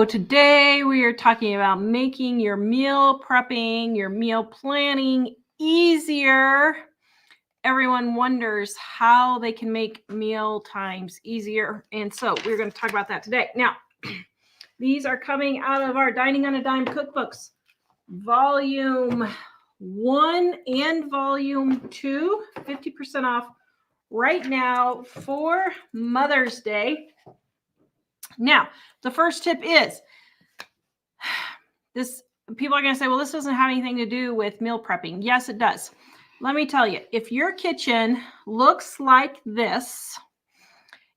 So today we are talking about making your meal prepping, your meal planning easier. Everyone wonders how they can make meal times easier. And so we're going to talk about that today. Now, these are coming out of our Dining on a Dime cookbooks, volume 1 and volume 2, 50% off right now for Mother's Day. Now, the first tip is this. People are going to say, well, this doesn't have anything to do with meal prepping. Yes, it does. Let me tell you, if your kitchen looks like this,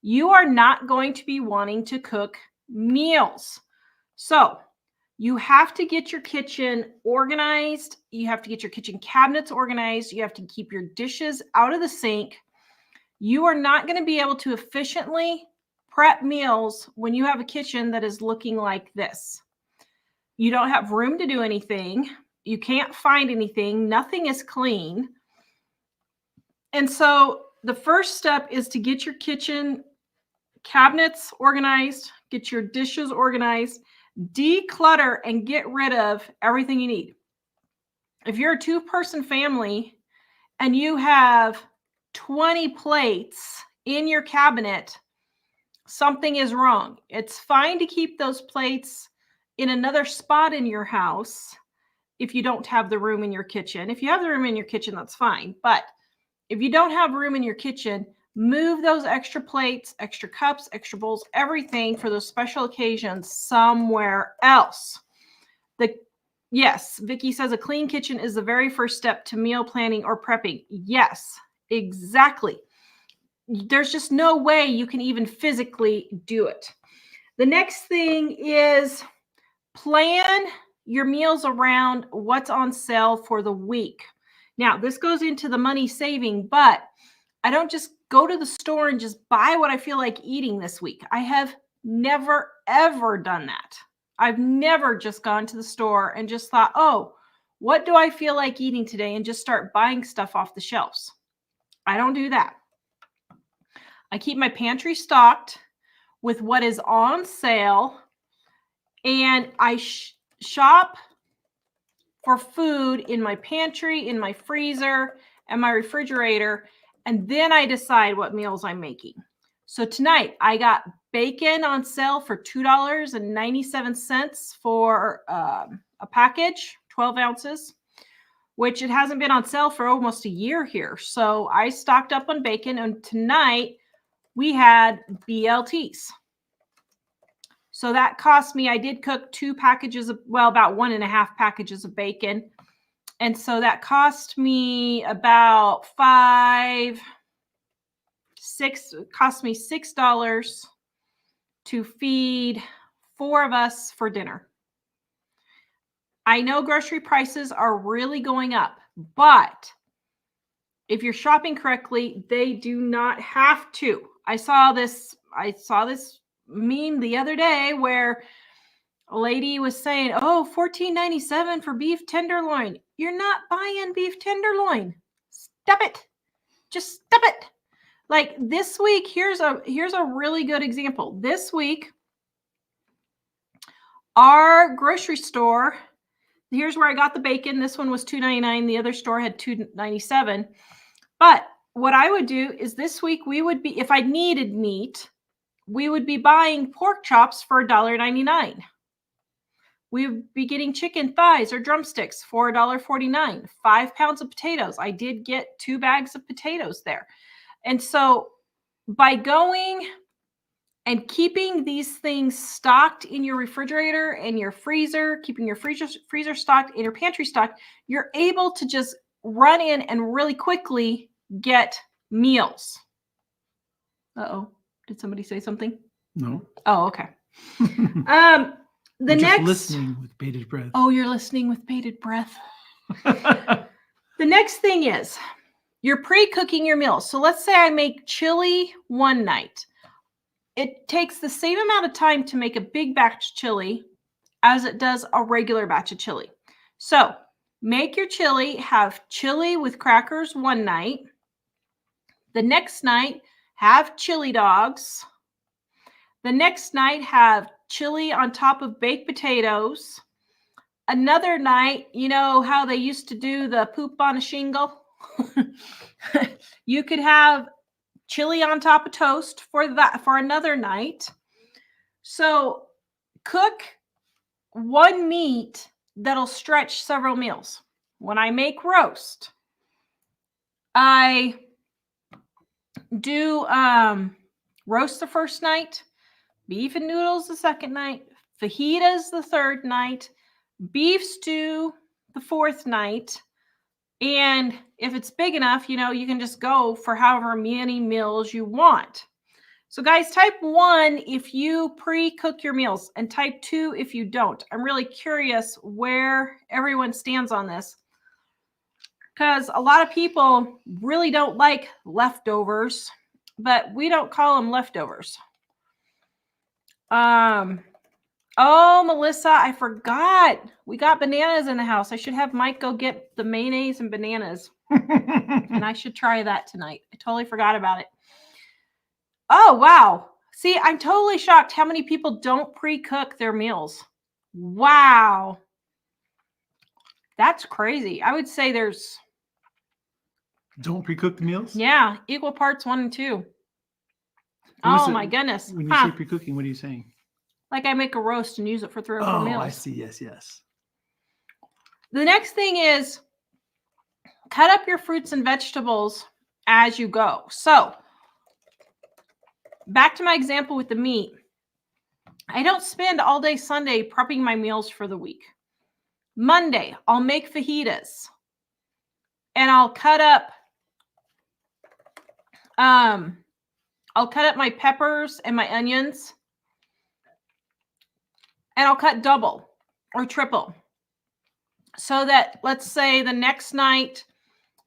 you are not going to be wanting to cook meals. So you have to get your kitchen organized. You have to get your kitchen cabinets organized. You have to keep your dishes out of the sink. You are not going to be able to efficiently prep meals when you have a kitchen that is looking like this. You don't have room to do anything. You can't find anything. Nothing is clean. And so the first step is to get your kitchen cabinets organized, get your dishes organized, declutter, and get rid of everything you need. If you're a 2-person family and you have 20 plates in your cabinet, something is wrong. It's fine to keep those plates in another spot in your house if you don't have the room in your kitchen. If you have the room in your kitchen, that's fine. But if you don't have room in your kitchen, move those extra plates, extra cups, extra bowls, everything for those special occasions somewhere else. Yes, Vicki says a clean kitchen is the very first step to meal planning or prepping. Yes, exactly. There's just no way you can even physically do it. The next thing is plan your meals around what's on sale for the week. Now, this goes into the money saving, but I don't just go to the store and just buy what I feel like eating this week. I have never, ever done that. I've never just gone to the store and just thought, oh, what do I feel like eating today? And just start buying stuff off the shelves. I don't do that. I keep my pantry stocked with what is on sale, and I shop for food in my pantry, in my freezer, and my refrigerator, and then I decide what meals I'm making. So tonight I got bacon on sale for $2.97 for a package, 12 ounces. Which it hasn't been on sale for almost a year here. So I stocked up on bacon, and tonight we had BLTs. So that cost me, I did cook 2 packages of, well, about 1.5 packages of bacon. And so that cost me about $6 to feed 4 of us for dinner. I know grocery prices are really going up, but if you're shopping correctly, they do not have to. I saw this meme the other day where a lady was saying, oh, $14.97 for beef tenderloin. You're not buying beef tenderloin. Stop it. Just stop it. Like this week, here's a really good example. This week, our grocery store, here's where I got the bacon. This one was $2.99. The other store had $2.97. But what I would do is this week we would be, if I needed meat, we would be buying pork chops for $1.99. We would be getting chicken thighs or drumsticks for $1.49. 5 pounds of potatoes. I did get 2 bags of potatoes there. And so by going and keeping these things stocked in your refrigerator and your freezer, keeping your freezer stocked and your pantry stocked, you're able to just run in and really quickly get meals. Uh-oh. Did somebody say something? No. Oh, okay. Listening with bated breath. Oh, you're listening with bated breath. The next thing is you're pre-cooking your meals. So let's say I make chili one night. It takes the same amount of time to make a big batch of chili as it does a regular batch of chili. So make your chili, have chili with crackers one night. The next night, have chili dogs. The next night, have chili on top of baked potatoes. Another night, you know how they used to do the poop on a shingle? You could have chili on top of toast for another night. So cook one meat that'll stretch several meals. When I make roast, I do roast the first night, beef and noodles the second night, fajitas the third night, beef stew the fourth night. And if it's big enough, you know, you can just go for however many meals you want. So guys, type 1 if you pre-cook your meals and type 2 if you don't. I'm really curious where everyone stands on this, because a lot of people really don't like leftovers, but we don't call them leftovers. Oh, Melissa, I forgot. We got bananas in the house. I should have Mike go get the mayonnaise and bananas. And I should try that tonight. I totally forgot about it. Oh, wow. See, I'm totally shocked how many people don't pre-cook their meals. Wow. That's crazy. I would say there's... Don't pre-cook the meals? Yeah, equal parts 1 and 2. Oh, my goodness. When you say pre-cooking, what are you saying? Like I make a roast and use it for 3 or 4 meals. Oh, I see. Yes, yes. The next thing is cut up your fruits and vegetables as you go. So back to my example with the meat. I don't spend all day Sunday prepping my meals for the week. Monday, I'll make fajitas. And I'll cut up my peppers and my onions. And I'll cut double or triple. So that, let's say the next night,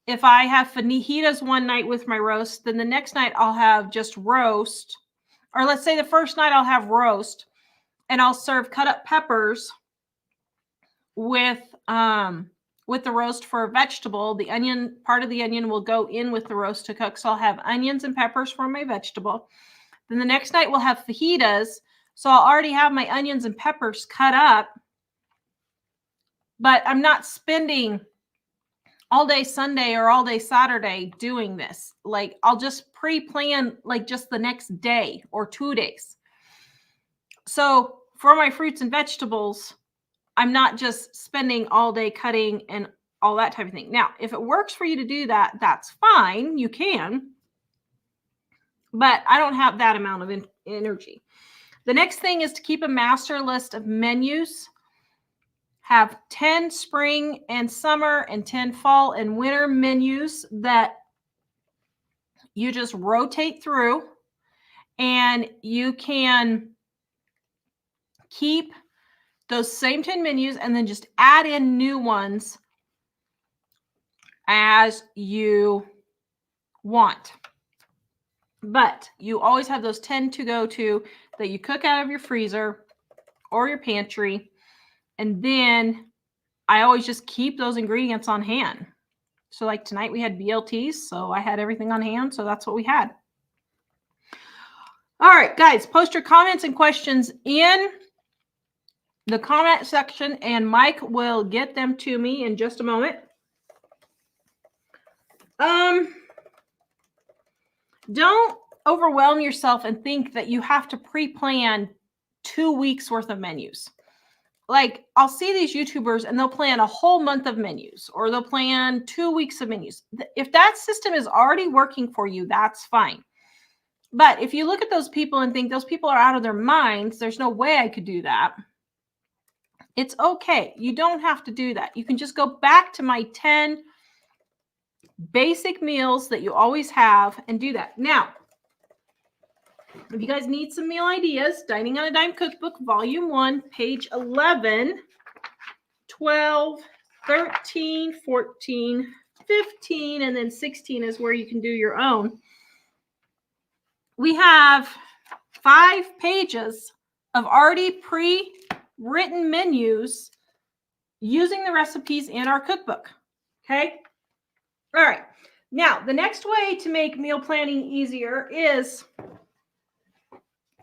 if I have fajitas one night with my roast, then the next night I'll have just roast. Or let's say the first night I'll have roast, and I'll serve cut up peppers with the roast for a vegetable. The onion, part of the onion will go in with the roast to cook. So I'll have onions and peppers for my vegetable. Then the next night we'll have fajitas. So I'll already have my onions and peppers cut up, but I'm not spending all day Sunday or all day Saturday doing this. Like I'll just pre-plan like just the next day or 2 days. So for my fruits and vegetables, I'm not just spending all day cutting and all that type of thing. Now, if it works for you to do that, that's fine. You can, but I don't have that amount of energy. The next thing is to keep a master list of menus. Have 10 spring and summer and 10 fall and winter menus that you just rotate through, and you can keep those same 10 menus and then just add in new ones as you want. But you always have those 10 to go to that you cook out of your freezer or your pantry. And then I always just keep those ingredients on hand. So like tonight we had BLTs, so I had everything on hand. So that's what we had. All right, guys, post your comments and questions in the comment section, and Mike will get them to me in just a moment. Don't overwhelm yourself and think that you have to pre-plan 2 weeks worth of menus. Like I'll see these YouTubers and they'll plan a whole month of menus, or they'll plan 2 weeks of menus. If that system is already working for you, that's fine. But if you look at those people and think those people are out of their minds, there's no way I could do that. It's okay. You don't have to do that. You can just go back to my 10 basic meals that you always have and do that. Now, if you guys need some meal ideas, Dining on a Dime Cookbook, Volume 1, page 11, 12, 13, 14, 15, and then 16 is where you can do your own. We have 5 pages of already pre-written menus using the recipes in our cookbook. Okay? All right. Now, the next way to make meal planning easier is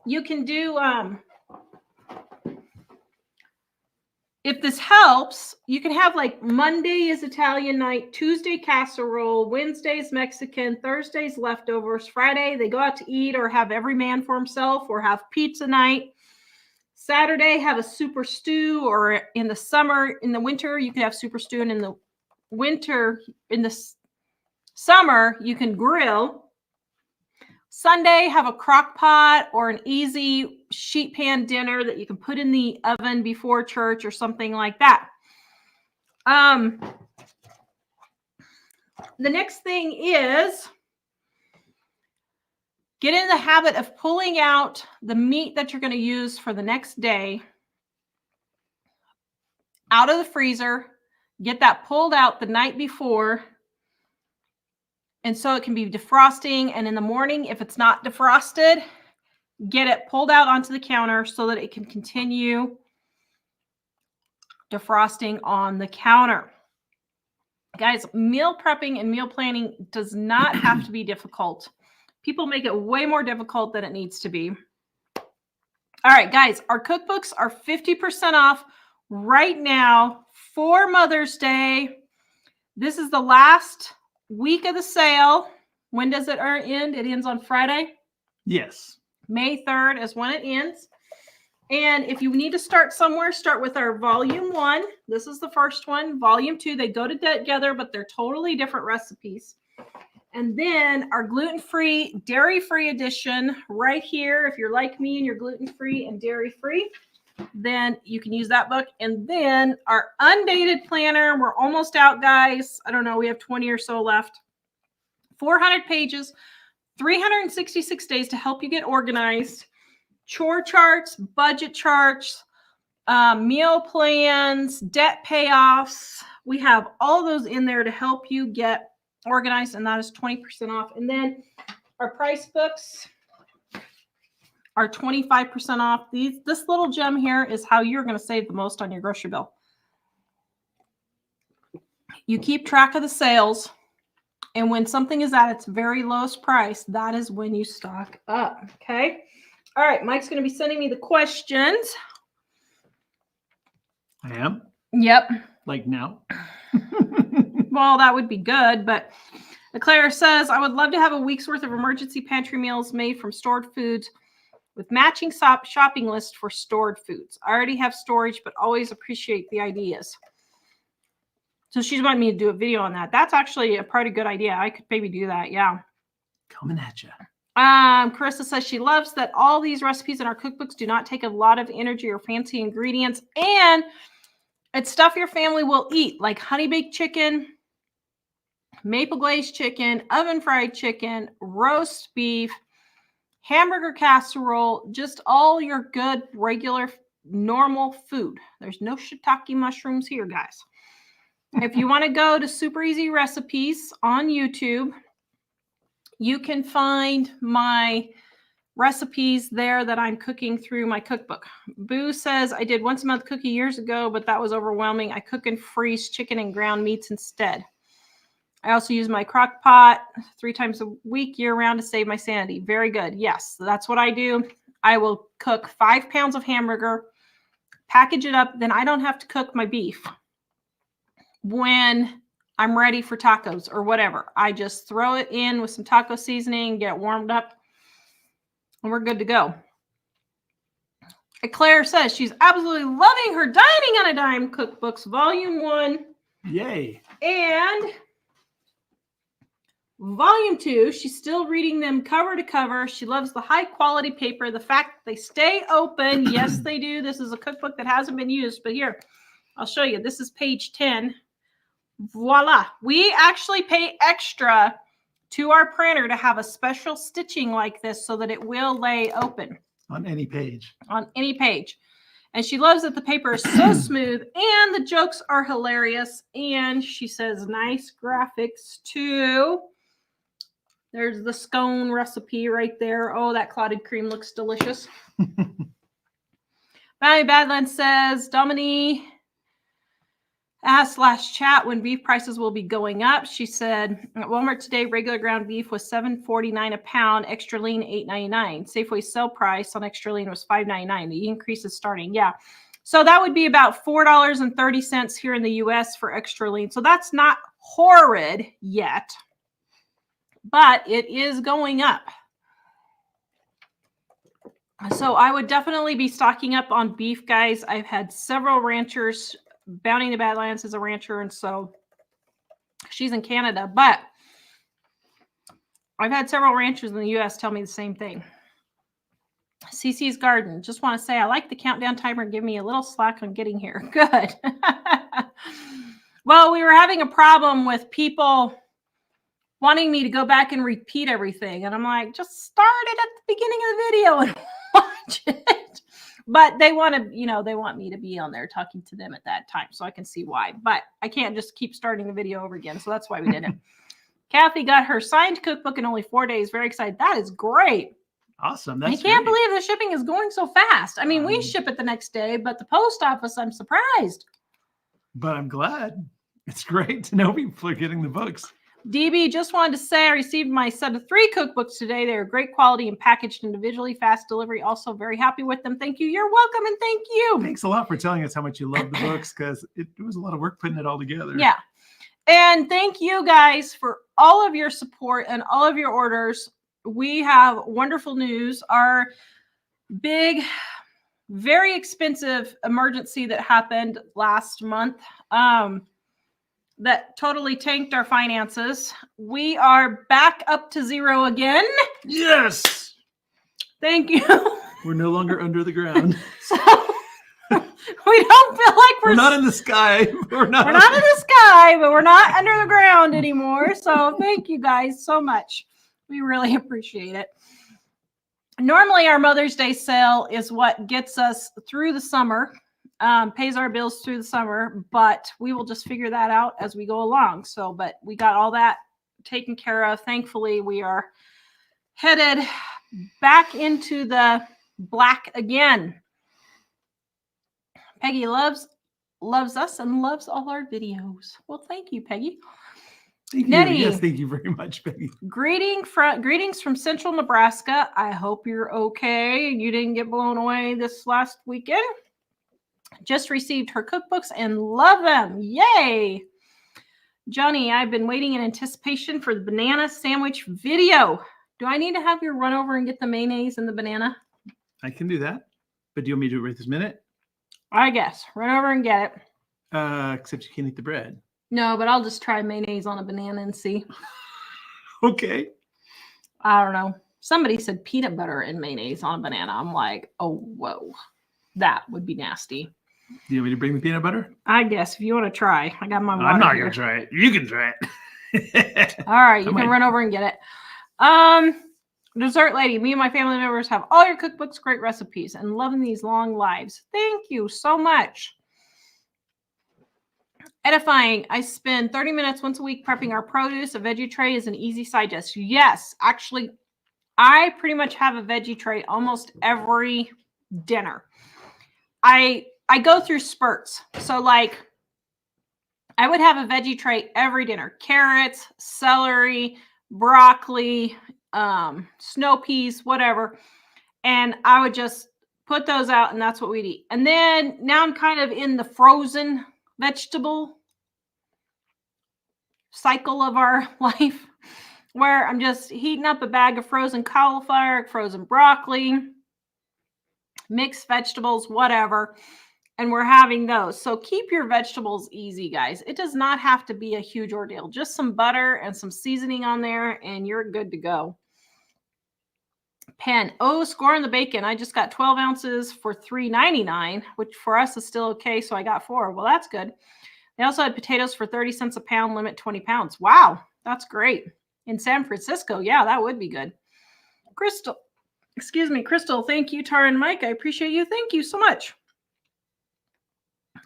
you can do, if this helps, you can have like Monday is Italian night, Tuesday casserole, Wednesday's Mexican, Thursday's leftovers, Friday they go out to eat or have every man for himself or have pizza night. Saturday have a super stew, or in the summer, in the winter, you can have super stew, and in the winter, in the summer, you can grill. Sunday, have a crock pot or an easy sheet pan dinner that you can put in the oven before church or something like that. The next thing is get in the habit of pulling out the meat that you're going to use for the next day out of the freezer. Get that pulled out the night before. And so it can be defrosting. And in the morning, if it's not defrosted, get it pulled out onto the counter so that it can continue defrosting on the counter. Guys, meal prepping and meal planning does not have to be difficult. People make it way more difficult than it needs to be. All right, guys, our cookbooks are 50% off right now for Mother's Day. This is the last week of the sale. When does it end? It ends on Friday. Yes. May 3rd is when it ends. And if you need to start somewhere, start with our volume 1. This is the first one. Volume 2, they go together, but they're totally different recipes. And then our gluten-free, dairy-free edition right here. If you're like me and you're gluten-free and dairy-free, then you can use that book. And then our undated planner, we're almost out, guys. I don't know, we have 20 or so left. 400 pages, 366 days to help you get organized. Chore charts, budget charts, meal plans, debt payoffs. We have all those in there to help you get organized, and that is 20% off. And then our price books are 25% off. This little gem here is how you're going to save the most on your grocery bill. You keep track of the sales, and when something is at its very lowest price, that is when you stock up. Okay. All right. Mike's going to be sending me the questions. I am? Yep. Like now? Well, that would be good, but Claire says, I would love to have a week's worth of emergency pantry meals made from stored foods with matching shopping list for stored foods. I already have storage, but always appreciate the ideas. So she's wanting me to do a video on that. That's actually a pretty good idea. I could maybe do that. Yeah. Coming at you. Carissa says she loves that all these recipes in our cookbooks do not take a lot of energy or fancy ingredients, and it's stuff your family will eat, like honey baked chicken, maple glazed chicken, oven fried chicken, roast beef, hamburger casserole, just all your good, regular, normal food. There's no shiitake mushrooms here, guys. If you want to go to Super Easy Recipes on YouTube, you can find my recipes there that I'm cooking through my cookbook. Boo says, I did once a month cookie years ago, but that was overwhelming. I cook and freeze chicken and ground meats instead. I also use my crock pot 3 times a week year round to save my sanity. Very good. Yes, that's what I do. I will cook 5 pounds of hamburger, package it up. Then I don't have to cook my beef when I'm ready for tacos or whatever. I just throw it in with some taco seasoning, get it warmed up, and we're good to go. Claire says she's absolutely loving her Dining on a Dime cookbooks, volume 1. Yay. And volume 2, she's still reading them cover to cover. She loves the high quality paper, the fact that they stay open. Yes, they do. This is a cookbook that hasn't been used, but here, I'll show you. This is page 10. Voila. We actually pay extra to our printer to have a special stitching like this so that it will lay open. On any page. On any page. And she loves that the paper is so smooth and the jokes are hilarious. And she says, nice graphics too. There's the scone recipe right there. Oh, that clotted cream looks delicious. Valley Badlands says, Dominique, /chat when beef prices will be going up. She said at Walmart today, regular ground beef was $7.49 a pound, extra lean $8.99. Safeway sale price on extra lean was $5.99. The increase is starting. Yeah. So that would be about $4.30 here in the US for extra lean. So that's not horrid yet, but it is going up. So I would definitely be stocking up on beef, guys. I've had several ranchers. Bounty in the Badlands is a rancher, and so she's in Canada. But I've had several ranchers in the U.S. tell me the same thing. CC's Garden. Just want to say I like the countdown timer. Give me a little slack on getting here. Good. Well, we were having a problem with people wanting me to go back and repeat everything. And I'm like, just start it at the beginning of the video and watch it. But they want to, they want me to be on there talking to them at that time. So I can see why. But I can't just keep starting the video over again. So that's why we did it. Kathy got her signed cookbook in only 4 days. Very excited. That is great. Awesome. I can't believe the shipping is going so fast. I mean, we ship it the next day, but the post office, I'm surprised. But I'm glad. It's great to know people are getting the books. DB, just wanted to say I received my set of 3 cookbooks today. They are great quality and packaged individually, fast delivery. Also very happy with them. Thank you. You're welcome, and thank you. Thanks a lot for telling us how much you love the books, because it was a lot of work putting it all together. Yeah. And thank you guys for all of your support and all of your orders. We have wonderful news. Our big, very expensive emergency that happened last month, that totally tanked our finances. We are back up to 0 again. Yes. Thank you. We're no longer under the ground. So we don't feel like we're not in the sky. We're not in the sky, but we're not under the ground anymore. So thank you guys so much. We really appreciate it. Normally our Mother's Day sale is what gets us through the summer. Pays our bills through the summer, but we will just figure that out as we go along. So, but we got all that taken care of. Thankfully, we are headed back into the black again. Peggy loves us and loves all our videos. Well, thank you, Peggy. Thank Nettie, you. Yes, thank you very much, Peggy. Greetings from Central Nebraska. I hope you're okay and you didn't get blown away this last weekend. Just received her cookbooks and love them. Yay. Johnny, I've been waiting in anticipation for the banana sandwich video. Do I need to have you run over and get the mayonnaise and the banana? I can do that. But do you want me to do it right this minute? I guess. Run over and get it. Except you can't eat the bread. No, but I'll just try mayonnaise on a banana and see. Okay. I don't know. Somebody said peanut butter and mayonnaise on a banana. I'm like, oh, whoa. That would be nasty. Do you want me to bring the peanut butter? I guess if you want to try. I got my water I'm not here. going to try it. You can try it. All right. You can run over and get it. Dessert Lady, me and my family members have all your cookbooks, great recipes, and loving these long lives. Thank you so much. Edifying, I spend 30 minutes once a week prepping our produce. A veggie tray is an easy side dish. Yes, actually, I pretty much have a veggie tray almost every dinner. I go through spurts. So like I would have a veggie tray every dinner. Carrots, celery, broccoli, snow peas, whatever. And I would just put those out and that's what we'd eat. And then now I'm kind of in the frozen vegetable cycle of our life where I'm just heating up a bag of frozen cauliflower, frozen broccoli, mixed vegetables, whatever. And we're having those. So keep your vegetables easy, guys. It does not have to be a huge ordeal. Just some butter and some seasoning on there and you're good to go. Pen. Oh, score on the bacon. I just got 12 ounces for $3.99, which for us is still okay. So I got 4. Well, that's good. They also had potatoes for 30 cents a pound, limit 20 pounds. Wow, that's great. In San Francisco, yeah, that would be good. Crystal, thank you, Tara and Mike. I appreciate you. Thank you so much.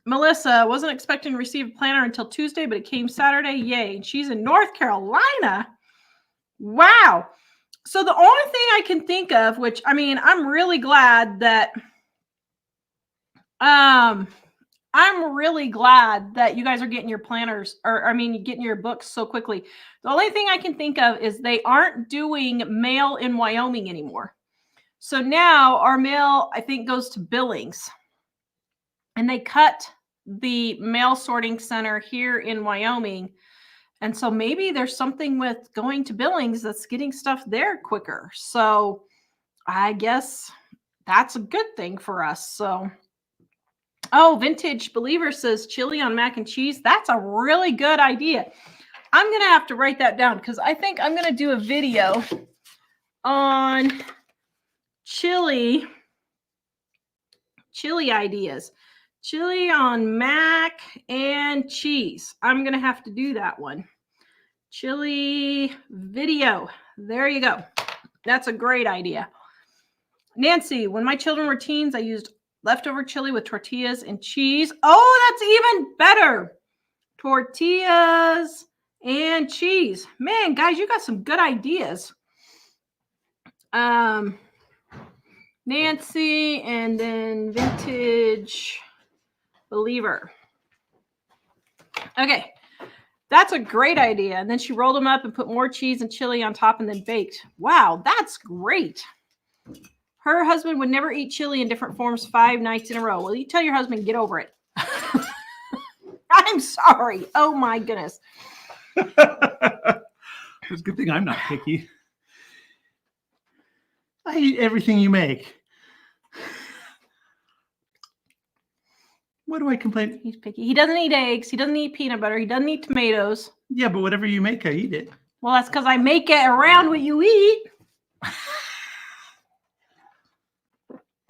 Melissa, wasn't expecting to receive a planner until Tuesday, but it came Saturday. Yay. And she's in North Carolina. Wow. So the only thing I can think of, which, I mean, I'm really glad that I'm really glad that you guys are getting your planners, or I mean, getting your books so quickly. The only thing I can think of is they aren't doing mail in Wyoming anymore. So now our mail, I think, goes to Billings. And they cut the mail sorting center here in Wyoming. And so maybe there's something with going to Billings that's getting stuff there quicker. So I guess that's a good thing for us. So, oh, Vintage Believer says chili on mac and cheese. That's a really good idea. I'm going to have to write that down because I think I'm going to do a video on chili ideas. Chili on mac and cheese. I'm going to have to do that one. Chili video. There you go. That's a great idea. Nancy, when my children were teens, I used leftover chili with tortillas and cheese. Oh, that's even better. Tortillas and cheese. Man, guys, you got some good ideas. Nancy and then Vintage Believer. Okay. That's a great idea. And then she rolled them up and put more cheese and chili on top and then baked. Wow, that's great. Her husband would never eat chili in different forms 5 nights in a row. Well, you tell your husband, get over it. I'm sorry. Oh, my goodness. It's a good thing I'm not picky. I eat everything you make. What do I complain? He's picky. He doesn't eat eggs. He doesn't eat peanut butter. He doesn't eat tomatoes. Yeah, but whatever you make, I eat it. Well, that's because I make it around what you eat.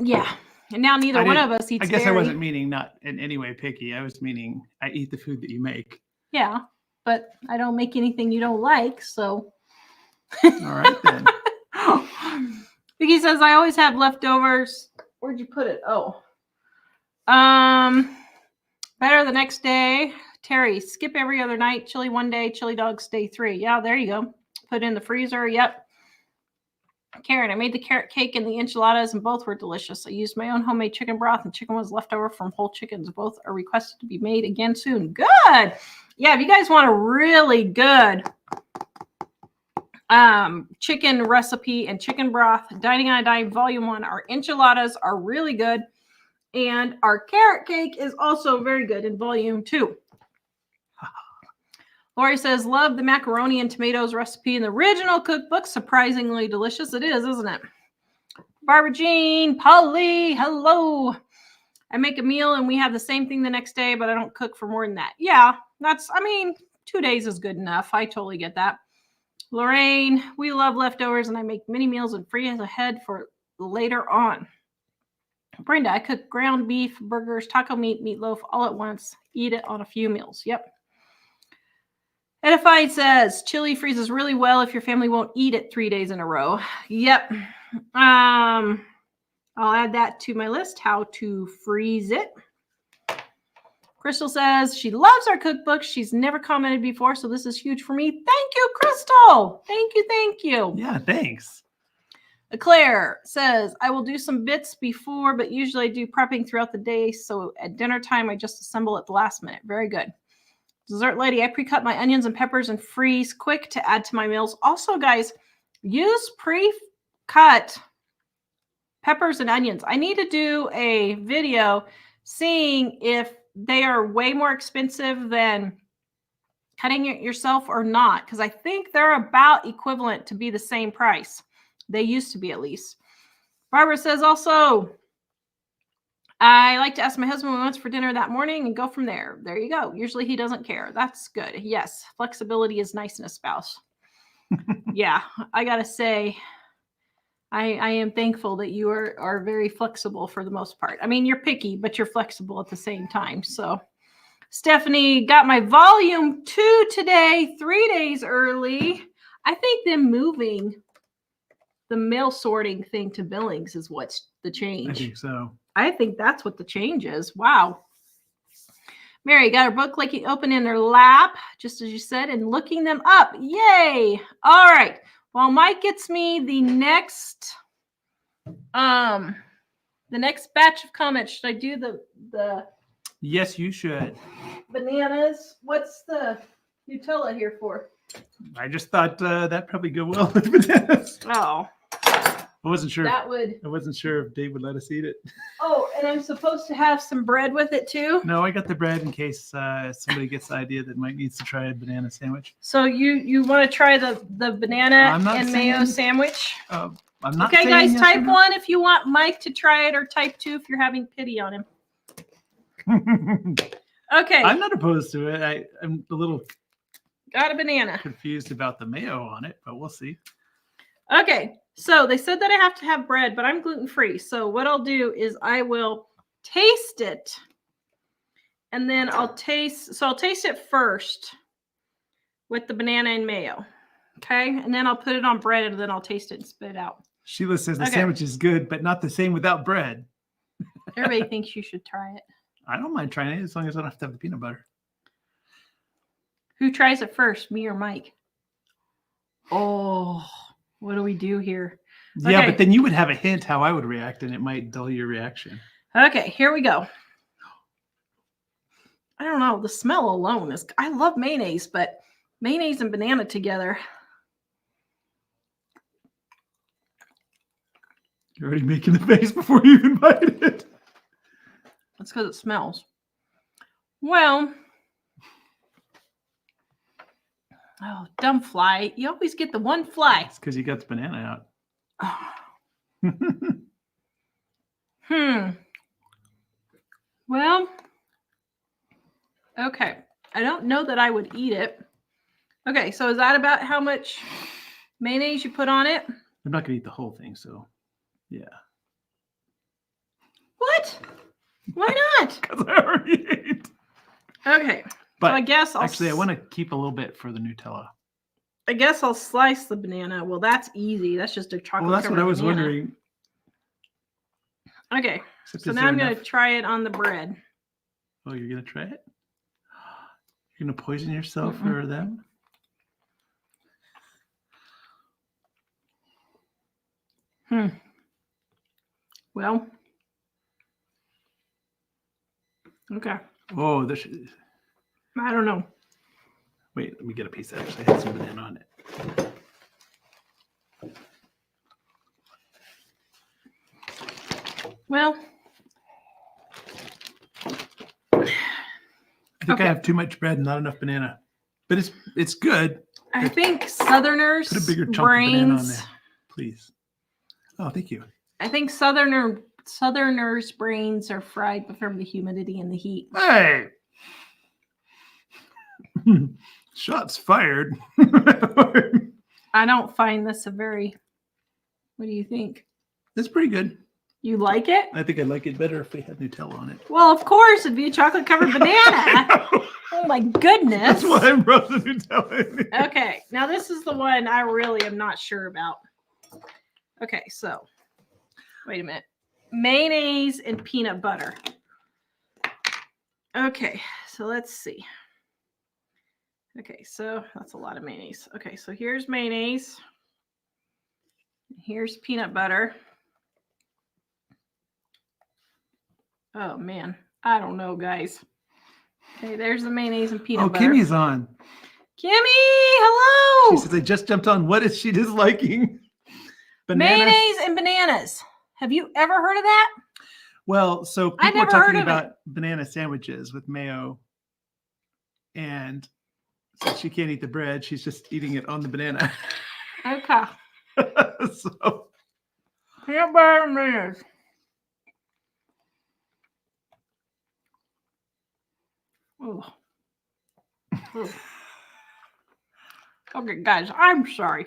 Yeah. And now neither one of us eats I guess dairy. I wasn't meaning not in any way picky. I was meaning I eat the food that you make. Yeah, but I don't make anything you don't like, so. All right, then. Vicky says, I always have leftovers. Where'd you put it? Oh. Better the next day. Terry, skip every other night. Chili one day, chili dogs day 3. Yeah, there you go. Put it in the freezer. Yep. Karen, I made the carrot cake and the enchiladas, and both were delicious. I used my own homemade chicken broth, and chicken was left over from whole chickens. Both are requested to be made again soon. Good. Yeah, if you guys want a really good chicken recipe and chicken broth, Dining on a Dime Volume 1, our enchiladas are really good. And our carrot cake is also very good in Volume 2. Lori says, love the macaroni and tomatoes recipe in the original cookbook. Surprisingly delicious. It is, isn't it? Barbara Jean, Polly, hello. I make a meal and we have the same thing the next day, but I don't cook for more than that. Yeah, 2 days is good enough. I totally get that. Lorraine, we love leftovers and I make mini meals and freeze ahead for later on. Brenda, I cook ground beef, burgers, taco meat, meatloaf all at once. Eat it on a few meals. Yep. Edified says, chili freezes really well if your family won't eat it 3 days in a row. Yep. I'll add that to my list, how to freeze it. Crystal says she loves our cookbook. She's never commented before, so this is huge for me. Thank you, Crystal. Thank you. Thank you. Yeah, thanks. Claire says, I will do some bits before, but usually I do prepping throughout the day. So at dinner time, I just assemble at the last minute. Very good. Dessert Lady, I pre-cut my onions and peppers and freeze quick to add to my meals. Also, guys, use pre-cut peppers and onions. I need to do a video seeing if they are way more expensive than cutting it yourself or not, because I think they're about equivalent to be the same price. They used to be, at least. Barbara says also, I like to ask my husband what he wants for dinner that morning and go from there. There you go. Usually he doesn't care. That's good. Yes, flexibility is nice in a spouse. Yeah, I got to say, I am thankful that you are very flexible for the most part. I mean, you're picky, but you're flexible at the same time. So, Stephanie, got my volume 2 today, 3 days early. I think them moving the mail sorting thing to Billings is what's the change. I think so. I think that's what the change is. Wow. Mary got her book like open in her lap, just as you said, and looking them up. Yay. All right. While Mike gets me the next batch of comments, should I do the Yes, you should. Bananas. What's the Nutella here for? I just thought that'd probably go well with bananas. Oh, I wasn't sure. that would. I wasn't sure if Dave would let us eat it. Oh, and I'm supposed to have some bread with it too. No, I got the bread in case somebody gets the idea that Mike needs to try a banana sandwich. So you want to try the banana and mayo sandwich? I'm not. Okay, guys, yes type 1 if you want Mike to try it, or type 2 if you're having pity on him. Okay. I'm not opposed to it. I'm a little Got a banana. confused about the mayo on it, but we'll see. Okay, so they said that I have to have bread, but I'm gluten-free. So what I'll do is I will taste it, and then I'll taste it first with the banana and mayo. Okay, and then I'll put it on bread, and then I'll taste it and spit it out. Sheila says the sandwich is good, but not the same without bread. Everybody thinks you should try it. I don't mind trying it as long as I don't have to have the peanut butter. Who tries it first, me or Mike? Oh, what do we do here? Yeah, Okay. but then you would have a hint how I would react, and it might dull your reaction. Okay, here we go. I don't know. The smell alone is... I love mayonnaise, but mayonnaise and banana together. You're already making the face before you even bite it. That's because it smells. Well... Oh, dumb fly. You always get the one fly. It's because you got the banana out. Well, okay. I don't know that I would eat it. Okay, so is that about how much mayonnaise you put on it? I'm not going to eat the whole thing, so yeah. What? Why not? Because I already ate. Okay. But so I guess I'll... Actually, I want to keep a little bit for the Nutella. I guess I'll slice the banana. Well, that's easy. That's just a chocolate. Well, that's what I was wondering. Okay. Except So now I'm going to try it on the bread. Oh, you're going to try it? You're going to poison yourself for them? Well. Okay. Oh, I don't know. Wait, let me get a piece that actually has some banana on it. I Well, think I have too much bread and not enough banana. But it's good. I think Southerners' Put a bigger chunk of banana on brains. there, please. Oh, thank you. I think Southerners' brains are fried from the humidity and the heat. Hey! Shots fired. I don't find this a very... What do you think? It's pretty good. You like it? I think I'd like it better if we had Nutella on it. Well, of course, it'd be a chocolate-covered banana. Oh, my goodness. That's why I brought the Nutella in. Okay, now this is the one I really am not sure about. Okay, so, wait a minute. Mayonnaise and peanut butter. Okay, so let's see. Okay, so that's a lot of mayonnaise. Okay, so here's mayonnaise. Here's peanut butter. Oh, man. I don't know, guys. Okay, there's the mayonnaise and peanut butter. Oh, Kimmy's on. Kimmy, hello. She says, I just jumped on. What is she disliking? Bananas? Mayonnaise and bananas. Have you ever heard of that? Well, so I people are never heard talking of about banana sandwiches with mayo. And since she can't eat the bread, she's just eating it on the banana. Okay. So Peanut butter and mayonnaise. Oh. Okay, guys, I'm sorry.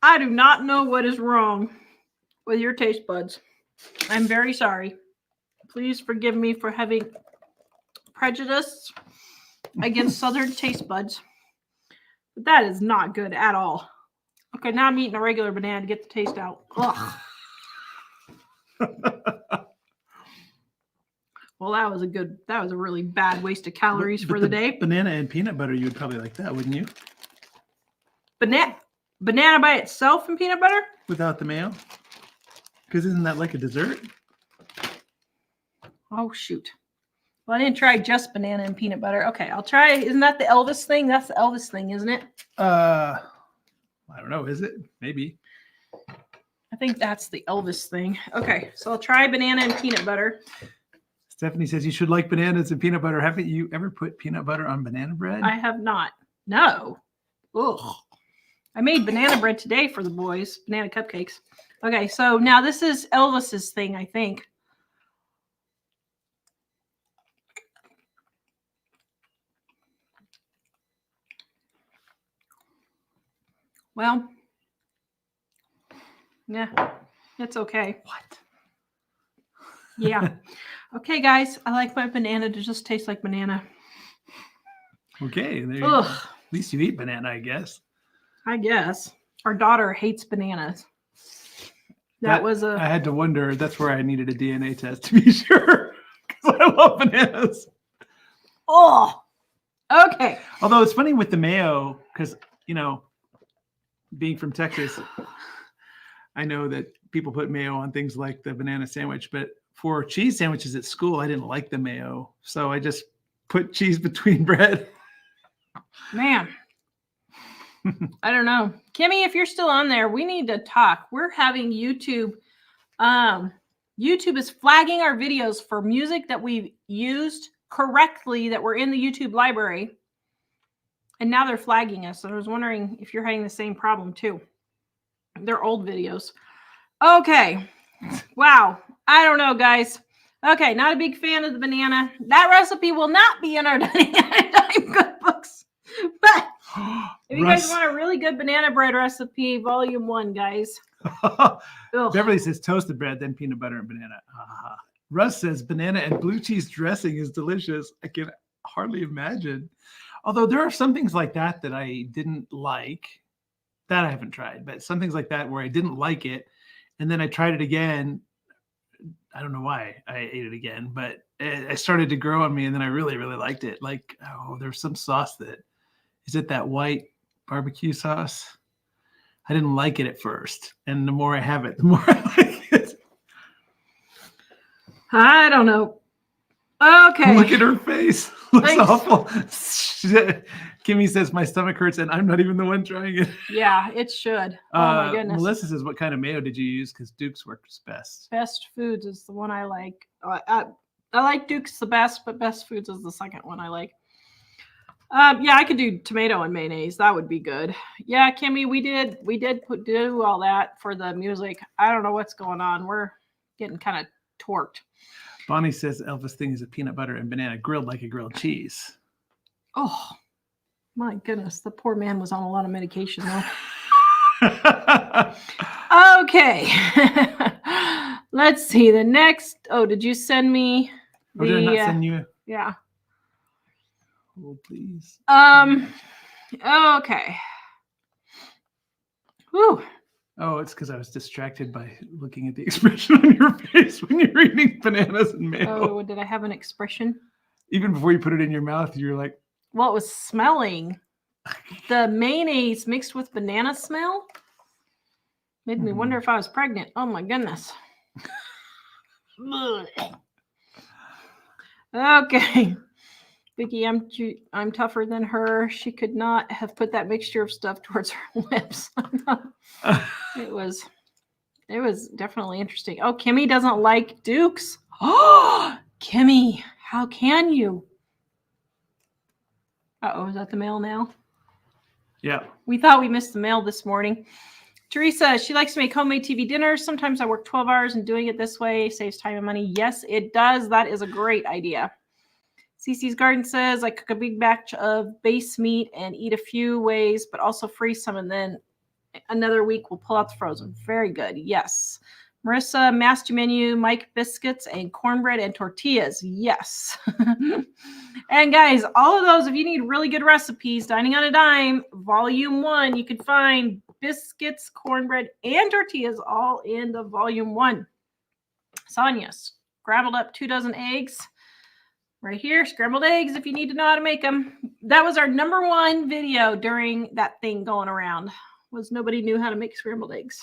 I do not know what is wrong with your taste buds. I'm very sorry. Please forgive me for having prejudice against Southern taste buds. But that is not good at all. Okay, now I'm eating a regular banana to get the taste out. Ugh. Well, that was a really bad waste of calories for the day. Banana and peanut butter, you would probably like that, wouldn't you? Banana by itself and peanut butter? Without the mayo? Because isn't that like a dessert? Oh, shoot. Well, I didn't try just banana and peanut butter. Okay, I'll try. Isn't that the Elvis thing? That's the Elvis thing, isn't it? I don't know. Is it? Maybe. I think that's the Elvis thing. Okay, so I'll try banana and peanut butter. Stephanie says you should like bananas and peanut butter. Haven't you ever put peanut butter on banana bread? I have not. No. Ugh. I made banana bread today for the boys. Banana cupcakes. Okay, so now this is Elvis's thing, I think. Well, yeah, it's okay. What? Yeah. Okay, guys, I like my banana to just taste like banana. Okay. There you Ugh. go. At least you eat banana, I guess. I guess. Our daughter hates bananas. That was a... I had to wonder. That's where I needed a DNA test to be sure. Because I love bananas. Oh, okay. Although it's funny with the mayo, because, you know, being from Texas, I know that people put mayo on things like the banana sandwich, but for cheese sandwiches at school, I didn't like the mayo. So I just put cheese between bread. Man, I don't know. Kimmy, if you're still on there, we need to talk. We're having YouTube. YouTube is flagging our videos for music that we've used correctly that were in the YouTube library. And now they're flagging us. So I was wondering if you're having the same problem too. They're old videos. Okay. Wow. I don't know, guys. Okay. Not a big fan of the banana. That recipe will not be in our Dining Time cookbooks. But if you guys want a really good banana bread recipe, volume 1, guys. Beverly says toasted bread, then peanut butter and banana. Russ says banana and blue cheese dressing is delicious. I can hardly imagine. Although there are some things like that that I didn't like. That I haven't tried, but some things like that where I didn't like it. And then I tried it again. I don't know why I ate it again, but it started to grow on me. And then I really, really liked it. Like, there's some sauce that, is it that white barbecue sauce? I didn't like it at first. And the more I have it, the more I like it. I don't know. Okay. Look at her face. Looks Thanks. awful. Kimmy says my stomach hurts and I'm not even the one trying it. Yeah, it should. Oh my goodness. Melissa says, what kind of mayo did you use? Because Duke's works best. Best Foods is the one I like. I like Duke's the best, but Best Foods is the second one I like. Yeah, I could do tomato and mayonnaise. That would be good. Yeah, Kimmy, we did do all that for the music. I don't know what's going on. We're getting kind of torqued. Bonnie says Elvis thing is a peanut butter and banana grilled like a grilled cheese. Oh, my goodness. The poor man was on a lot of medication, though. Okay. Let's see. The next. Oh, did you send me the... did I not send you? Yeah. Oh, please. Okay. Whew. Oh, it's because I was distracted by looking at the expression on your face when you're eating bananas and mayo. Oh, did I have an expression? Even before you put it in your mouth, you're like... Well, it was smelling. The mayonnaise mixed with banana smell made me wonder if I was pregnant. Oh, my goodness. Okay. Vicky, I'm tougher than her. She could not have put that mixture of stuff towards her lips. It was definitely interesting. Oh, Kimmy doesn't like Duke's. Oh, Kimmy, how can you? Uh-oh, is that the mail now? Yeah. We thought we missed the mail this morning. Teresa, she likes to make homemade TV dinners. Sometimes I work 12 hours and doing it this way saves time and money. Yes, it does. That is a great idea. Cece's Garden says, I cook a big batch of base meat and eat a few ways, but also freeze some, and then another week we'll pull out the frozen. Very good. Yes. Marissa, master menu, Mike biscuits and cornbread and tortillas. Yes. And guys, all of those, if you need really good recipes, Dining on a Dime, volume 1, you can find biscuits, cornbread, and tortillas all in the volume 1. Sonia scrambled up 2 dozen eggs. Right here, scrambled eggs, if you need to know how to make them. That was our #1 video during that thing going around, was nobody knew how to make scrambled eggs.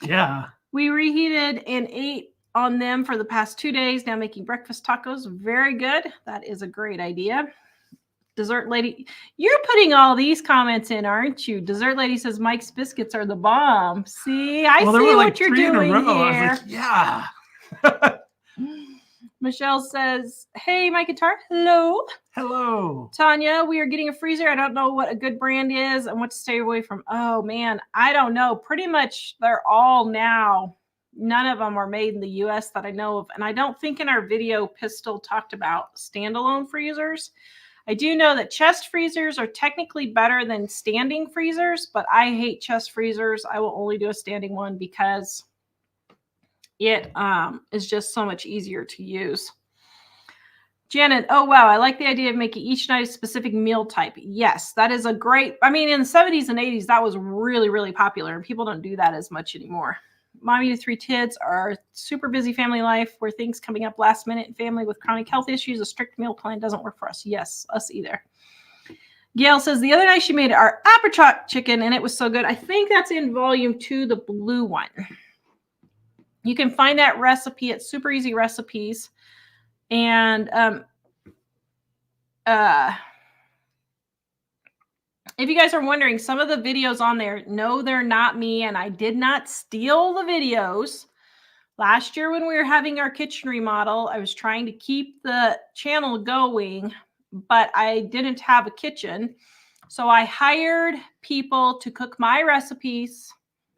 Yeah. We reheated and ate on them for the past 2 days. Now making breakfast tacos. Very good. That is a great idea. Dessert Lady, you're putting all these comments in, aren't you? Dessert Lady says Mike's biscuits are the bomb. See, I see what you're doing here. I was like, yeah. Michelle says, hey, Mike and Tar. Hello. Hello. Tanya, we are getting a freezer. I don't know what a good brand is and what to stay away from. Oh, man, I don't know. Pretty much they're all now. None of them are made in the U.S. that I know of. And I don't think in our video Pistol talked about standalone freezers. I do know that chest freezers are technically better than standing freezers, but I hate chest freezers. I will only do a standing one because it is just so much easier to use. Janet, oh, wow. I like the idea of making each night a specific meal type. Yes, that is a great, I mean, in the 70s and 80s, that was really, really popular, and people don't do that as much anymore. Mommy to 3 kids are super busy family life where things coming up last minute and family with chronic health issues. A strict meal plan doesn't work for us. Yes, us either. Gail says the other night she made our apricot chicken and it was so good. I think that's in volume 2, the blue one. You can find that recipe at Super Easy Recipes. And if you guys are wondering, some of the videos on there, no, they're not me, and I did not steal the videos. Last year when we were having our kitchen remodel, I was trying to keep the channel going, but I didn't have a kitchen. So I hired people to cook my recipes,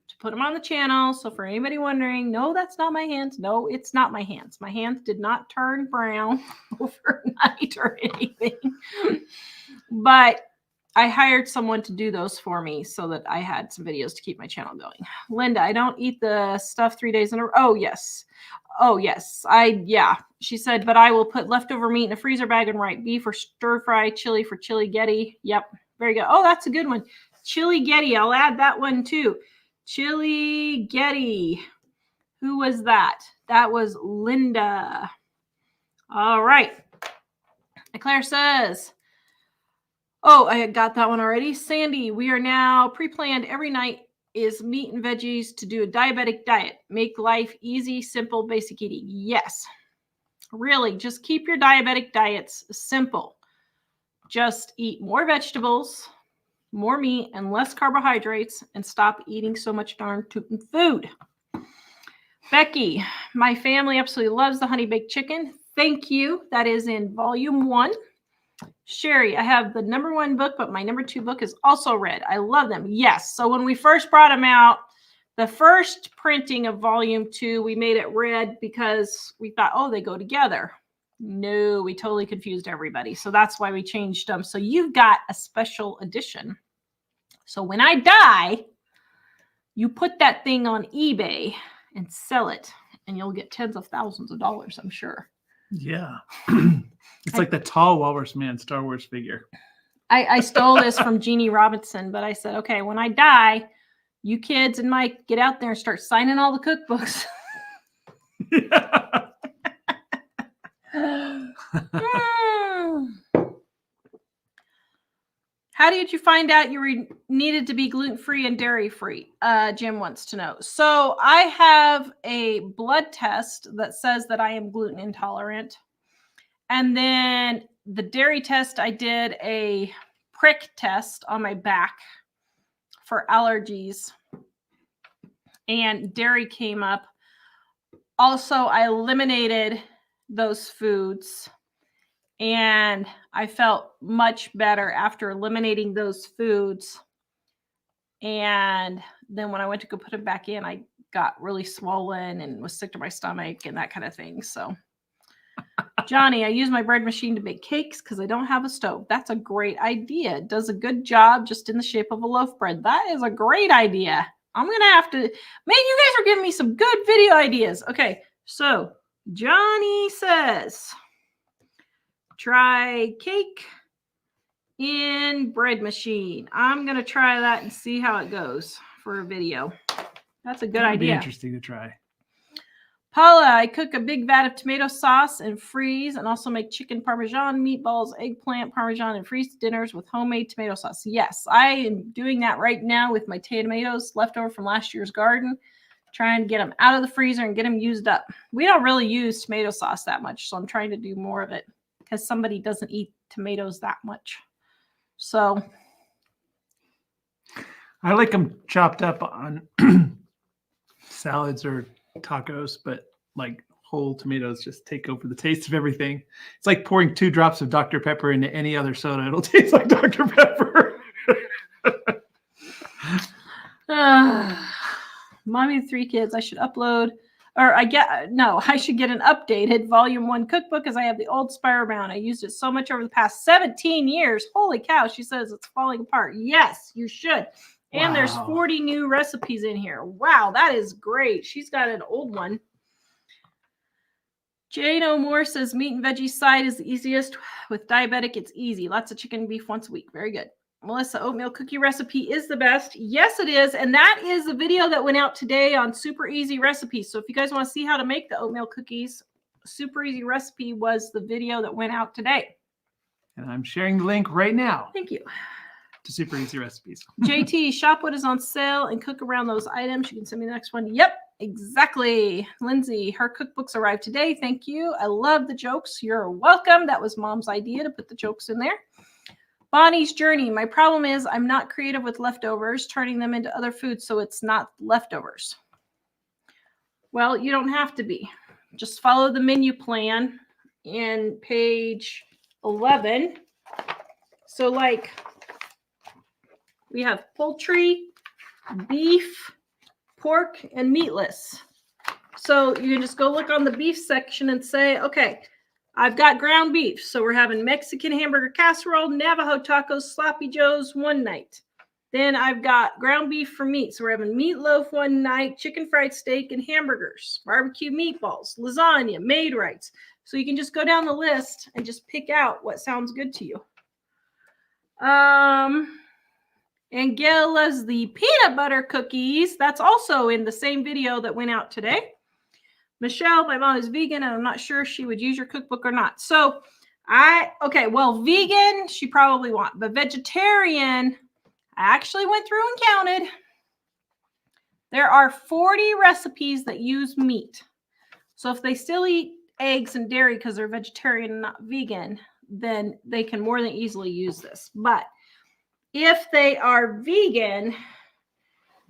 to put them on the channel. So for anybody wondering, no, that's not my hands. No, it's not my hands. My hands did not turn brown overnight or anything. But I hired someone to do those for me so that I had some videos to keep my channel going. Linda, I don't eat the stuff 3 days in a row. Oh, yes. Oh, yes. Yeah. She said, but I will put leftover meat in a freezer bag and write beef or stir fry chili for chili Getty. Yep. Very good. Oh, that's a good one. Chili Getty. I'll add that one too. Chili Getty. Who was that? That was Linda. All right. Claire says, oh, I got that one already. Sandy, we are now pre-planned every night is meat and veggies to do a diabetic diet. Make life easy, simple, basic eating. Yes. Really, just keep your diabetic diets simple. Just eat more vegetables, more meat, and less carbohydrates, and stop eating so much darn tootin' food. Becky, my family absolutely loves the honey baked chicken. Thank you. That is in volume 1. Sherry, I have the #1 book, but my #2 book is also red. I love them. Yes. So when we first brought them out, the first printing of volume 2, we made it red because we thought, oh, they go together. No, we totally confused everybody. So that's why we changed them. So you've got a special edition. So when I die, you put that thing on eBay and sell it, and you'll get tens of thousands of dollars, I'm sure. Yeah. It's like the tall walrus man Star Wars figure. I stole this from Jeannie Robinson, but I said, okay, when I die, you kids and Mike get out there and start signing all the cookbooks. How did you find out you needed to be gluten-free and dairy-free? Jim wants to know. So I have a blood test that says that I am gluten intolerant. And then the dairy test, I did a prick test on my back for allergies. And dairy came up. Also, I eliminated those foods. And I felt much better after eliminating those foods. And then when I went to go put them back in, I got really swollen and was sick to my stomach and that kind of thing. So, Johnny, I use my bread machine to bake cakes because I don't have a stove. That's a great idea. It does a good job just in the shape of a loaf bread. That is a great idea. I'm going to have to, man, you guys are giving me some good video ideas. Okay, so Johnny says, try cake in bread machine. I'm going to try that and see how it goes for a video. That's a good idea. Be interesting to try. Paula, I cook a big vat of tomato sauce and freeze, and also make chicken parmesan, meatballs, eggplant parmesan, and freeze dinners with homemade tomato sauce. Yes, I am doing that right now with my tomatoes left over from last year's garden. Trying to get them out of the freezer and get them used up. We don't really use tomato sauce that much, so I'm trying to do more of it because somebody doesn't eat tomatoes that much. So I like them chopped up on salads or tacos, but like whole tomatoes just take over the taste of everything. It's like pouring 2 drops of Dr. Pepper into any other soda. It'll taste like Dr. Pepper. Mommy of 3 kids. I should upload, or I should get an updated volume 1 cookbook as I have the old spiral bound. I used it so much over the past 17 years. Holy cow. She says it's falling apart. Yes, you should. And there's 40 new recipes in here. Wow, that is great. She's got an old one. Jane O'More says meat and veggie side is the easiest. With diabetic, it's easy. Lots of chicken and beef once a week. Very good. Melissa, oatmeal cookie recipe is the best. Yes, it is. And that is the video that went out today on super easy recipes. So if you guys want to see how to make the oatmeal cookies, super easy recipe was the video that went out today. And I'm sharing the link right now. Thank you. To super easy recipes. JT, shop what is on sale and cook around those items. You can send me the next one. Yep, exactly. Lindsay, her cookbooks arrived today. Thank you. I love the jokes. You're welcome. That was Mom's idea to put the jokes in there. Bonnie's journey. My problem is I'm not creative with leftovers, turning them into other foods, so it's not leftovers. Well, you don't have to be. Just follow the menu plan in page 11. So like we have poultry, beef, pork, and meatless. So you can just go look on the beef section and say, okay, I've got ground beef. So we're having Mexican hamburger casserole, Navajo tacos, sloppy joes one night. Then I've got ground beef for meat. So we're having meatloaf one night, chicken fried steak, and hamburgers, barbecue meatballs, lasagna, made rights. So you can just go down the list and just pick out what sounds good to you. And Gail loves the peanut butter cookies. That's also in the same video that went out today. Michelle, my mom is vegan, and I'm not sure she would use your cookbook or not. So vegan, she probably won't. But vegetarian, I actually went through and counted. There are 40 recipes that use meat. So if they still eat eggs and dairy because they're vegetarian and not vegan, then they can more than easily use this. But if they are vegan,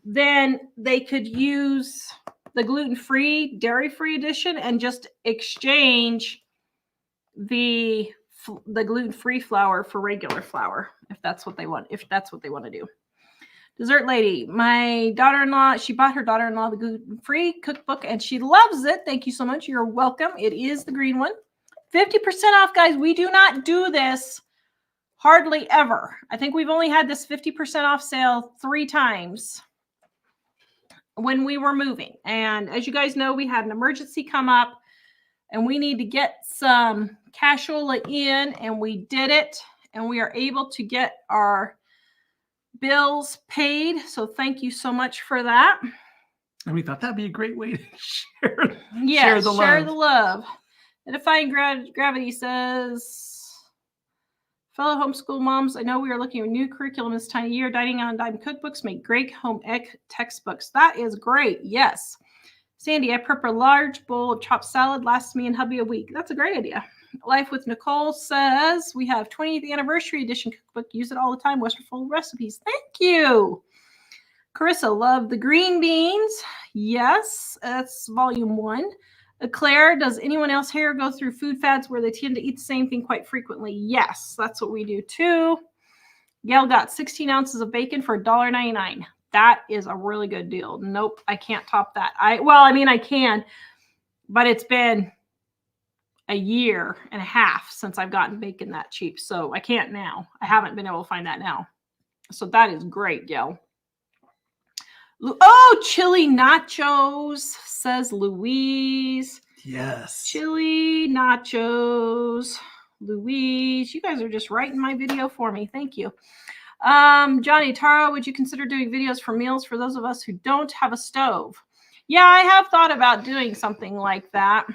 then they could use the gluten-free, dairy-free edition and just exchange the gluten-free flour for regular flour, if that's what they want to do. Dessert lady, my daughter-in-law, she bought her daughter-in-law the gluten-free cookbook and she loves it. Thank you so much. You're welcome. It is the green one. 50% off, guys. We do not do this hardly ever. I think we've only had this 50% off sale 3 times when we were moving. And as you guys know, we had an emergency come up and we need to get some cashola in, and we did it. And we are able to get our bills paid. So thank you so much for that. And we thought that'd be a great way to share the love. Edifying Gravity says, fellow homeschool moms, I know we are looking at a new curriculum this time of year. Dining on a Dime cookbooks make great home ec textbooks. That is great. Yes. Sandy, I prep a large bowl of chopped salad. Lasts me and hubby a week. That's a great idea. Life with Nicole says, we have 20th anniversary edition cookbook. Use it all the time. Westerful recipes. Thank you. Carissa, love the green beans. Yes, that's volume 1. Claire, does anyone else here go through food fads where they tend to eat the same thing quite frequently? Yes, that's what we do too. Gail got 16 ounces of bacon for $1.99. That is a really good deal. Nope, I can't top that. I can, but it's been a year and a half since I've gotten bacon that cheap. So I can't now. I haven't been able to find that now. So that is great, Gail. Oh, chili nachos, says Louise. Yes. Chili nachos. Louise, you guys are just writing my video for me. Thank you. Johnny, Tara, would you consider doing videos for meals for those of us who don't have a stove? Yeah, I have thought about doing something like that.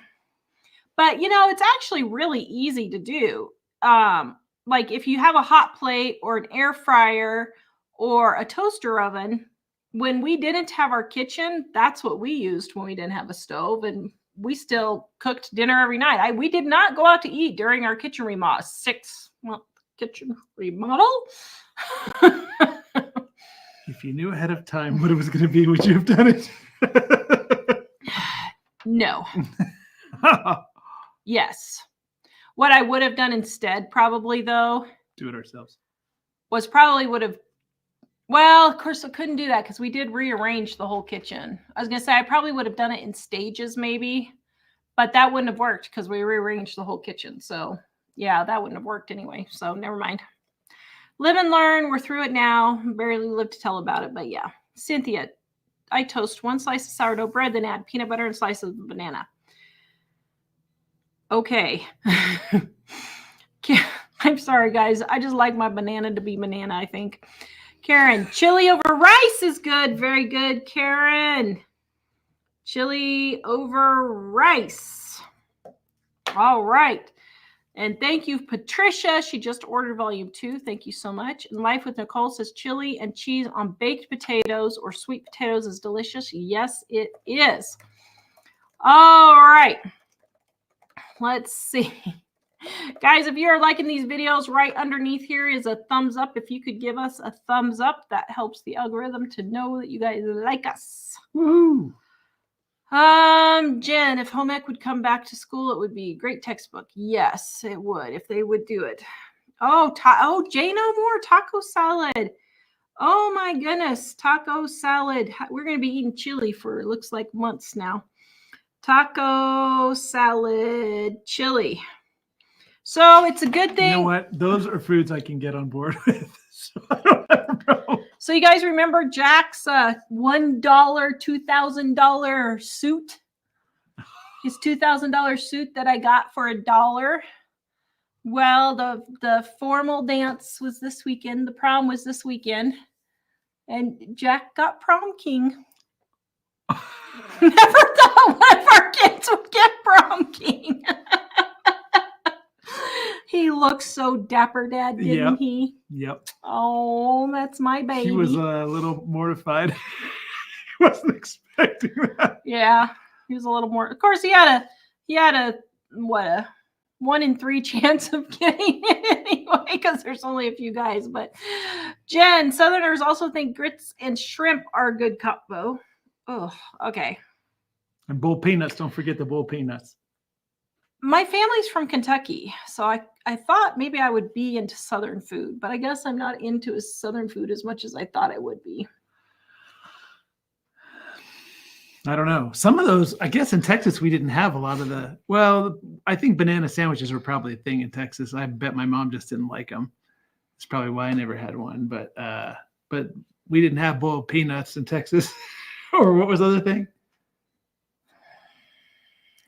But, it's actually really easy to do. Like if you have a hot plate or an air fryer or a toaster oven, when we didn't have our kitchen, that's what we used when we didn't have a stove. And we still cooked dinner every night. We did not go out to eat during our kitchen remodel. 6-month kitchen remodel. If you knew ahead of time what it was going to be, would you have done it? No. Yes. What I would have done instead, probably, though, do it ourselves, was probably would have, well, of course, I couldn't do that because we did rearrange the whole kitchen. I was going to say I probably would have done it in stages maybe, but that wouldn't have worked because we rearranged the whole kitchen. So, yeah, that wouldn't have worked anyway. So, never mind. Live and learn. We're through it now. Barely live to tell about it, but yeah. Cynthia, I toast 1 slice of sourdough bread, then add peanut butter and slices of banana. Okay. I'm sorry, guys. I just like my banana to be banana, I think. Karen, chili over rice is good. Very good, Karen. Chili over rice. All right. And thank you, Patricia. She just ordered volume 2. Thank you so much. And Life with Nicole says chili and cheese on baked potatoes or sweet potatoes is delicious. Yes, it is. All right. Let's see. Guys, if you're liking these videos, right underneath here is a thumbs up. If you could give us a thumbs up, that helps the algorithm to know that you guys like us. Woo! Jen, if home ec would come back to school, it would be a great textbook. Yes, it would if they would do it. Oh, Jay no more taco salad. Oh my goodness, taco salad. We're going to be eating chili for looks like months now. Taco salad chili. So it's a good thing. You know what? Those are foods I can get on board with. So I don't have a problem. So you guys remember Jack's $1, $2,000 suit? His $2,000 suit that I got for $1. Well, the formal dance was this weekend. The prom was this weekend. And Jack got prom king. Never thought one of our kids would get prom king. He looks so dapper, Dad, didn't he? Yep. Oh, that's my baby. He was a little mortified. He wasn't expecting that. Yeah, he was a little more. Of course, he had a 1 in 3 chance of getting it anyway, because there's only a few guys. But Jen, Southerners also think grits and shrimp are a good combo. Oh, okay. And bull peanuts. Don't forget the bull peanuts. My family's from Kentucky, so I thought maybe I would be into Southern food, but I guess I'm not into Southern food as much as I thought I would be. I don't know. Some of those, I guess in Texas, we didn't have a lot of the, well, I think banana sandwiches were probably a thing in Texas. I bet my mom just didn't like them. That's probably why I never had one, but we didn't have boiled peanuts in Texas. Or what was the other thing?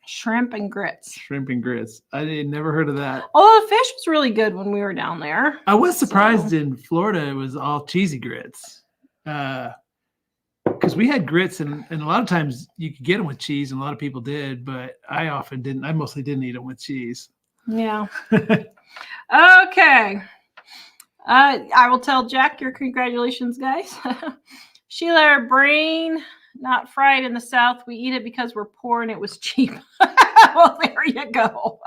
Shrimp and grits. Shrimp and grits. I never heard of that. Oh, the fish was really good when we were down there. I was surprised in Florida it was all cheesy grits. Because we had grits and a lot of times you could get them with cheese and a lot of people did, but I often didn't. I mostly didn't eat them with cheese. Yeah. Okay. I will tell Jack your congratulations, guys. Sheila, our brain not fried in the South. We eat it because we're poor and it was cheap. Well, there you go.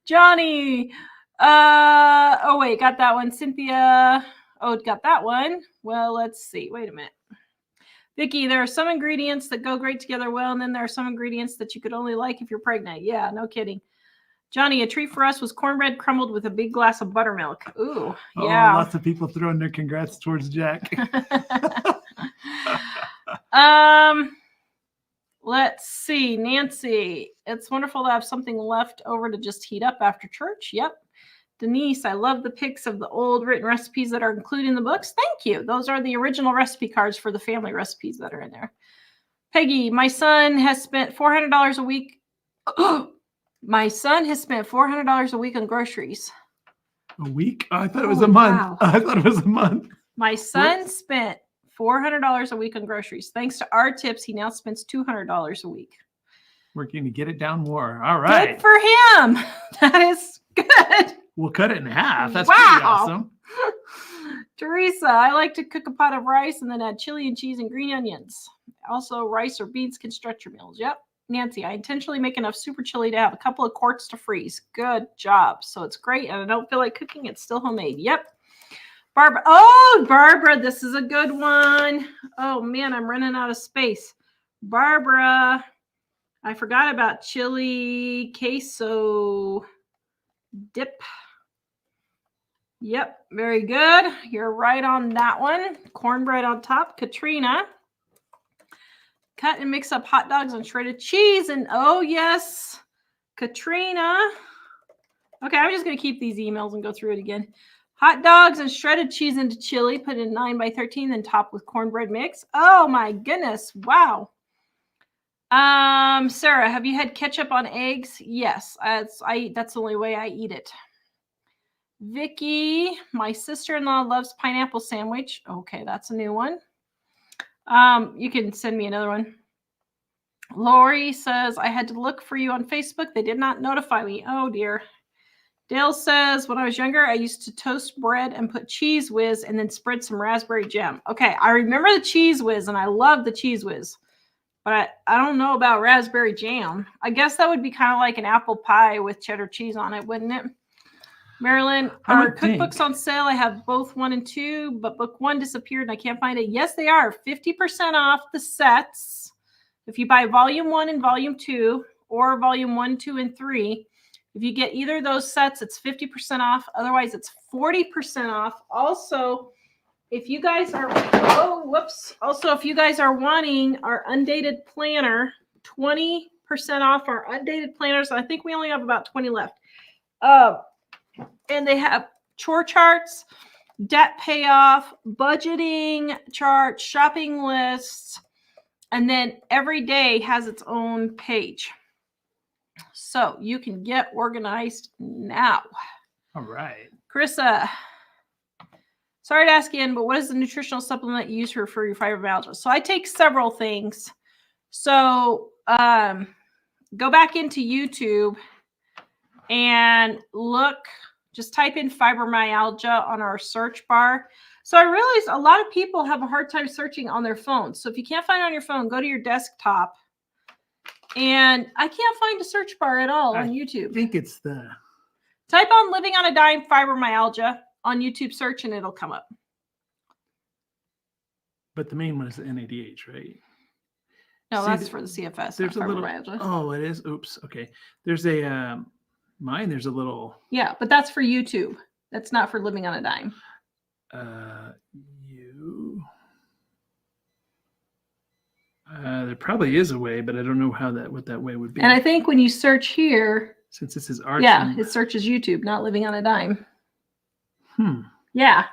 Johnny. Oh, wait, got that one. Cynthia. Oh, got that one. Well, let's see. Wait a minute. Vicki, there are some ingredients that go great together well, and then there are some ingredients that you could only like if you're pregnant. Yeah, no kidding. Johnny, a treat for us was cornbread crumbled with a big glass of buttermilk. Ooh, yeah. Oh, lots of people throwing their congrats towards Jack. Let's see. Nancy, it's wonderful to have something left over to just heat up after church. Yep. Denise, I love the pics of the old written recipes that are included in the books. Thank you. Those are the original recipe cards for the family recipes that are in there. Peggy, my son has spent $400 a week. My son has spent $400 a week on groceries. A week? Oh, I thought it was a month. Wow. I thought it was a month. My son spent $400 a week on groceries. Thanks to our tips, he now spends $200 a week. Working to get it down more. All right. Good for him. That is good. We'll cut it in half. That's pretty awesome. Teresa, I like to cook a pot of rice and then add chili and cheese and green onions. Also, rice or beans can stretch your meals. Yep. Nancy, I intentionally make enough super chili to have a couple of quarts to freeze. Good job. So it's great, and I don't feel like cooking. It's still homemade. Yep. Barbara. Oh, Barbara, this is a good one. Oh, man, I'm running out of space. Barbara, I forgot about chili queso dip. Yep, very good. You're right on that one. Cornbread on top. Katrina, cut and mix up hot dogs and shredded cheese. And oh, yes, Katrina. Okay, I'm just going to keep these emails and go through it again. Hot dogs and shredded cheese into chili. Put in 9x13, then top with cornbread mix. Oh, my goodness. Wow. Sarah, have you had ketchup on eggs? Yes, that's the only way I eat it. Vicky, my sister-in-law loves pineapple sandwich. Okay, that's a new one. You can send me another one. Lori says, I had to look for you on Facebook. They did not notify me. Oh, dear. Dale says, when I was younger, I used to toast bread and put Cheese Whiz and then spread some raspberry jam. Okay, I remember the Cheese Whiz, and I love the Cheese Whiz. But I don't know about raspberry jam. I guess that would be kind of like an apple pie with cheddar cheese on it, wouldn't it? Marilyn, are cookbooks on sale? I have both 1 and 2, but book 1 disappeared and I can't find it. Yes, they are. 50% off the sets. If you buy volume 1 and volume 2, or volume 1, 2, and 3, if you get either of those sets, it's 50% off. Otherwise, it's 40% off. Also, if you guys are, Also, if you guys are wanting our undated planner, 20% off our undated planners. I think we only have about 20 left. And they have chore charts, debt payoff, budgeting charts, shopping lists, and then every day has its own page. So you can get organized now. All right. Carissa, sorry to ask again, but what is the nutritional supplement you use for your fibromyalgia? So I take several things. So go back into YouTube and look. Just type in fibromyalgia on our search bar. So I realized a lot of people have a hard time searching on their phone. So if you can't find it on your phone, go to your desktop. And I can't find a search bar at all on YouTube. I think it's type on Living on a Dime fibromyalgia on YouTube search and it'll come up. But the main one is the NADH, right? No, that's for the CFS. There's a little. Oh, it is. Oops. Okay. There's a mine. There's a little. Yeah, but that's for YouTube. That's not for Living on a Dime. There probably is a way, but I don't know what that way would be. And I think when you search here, since this is art, it searches YouTube, not Living on a Dime. Yeah,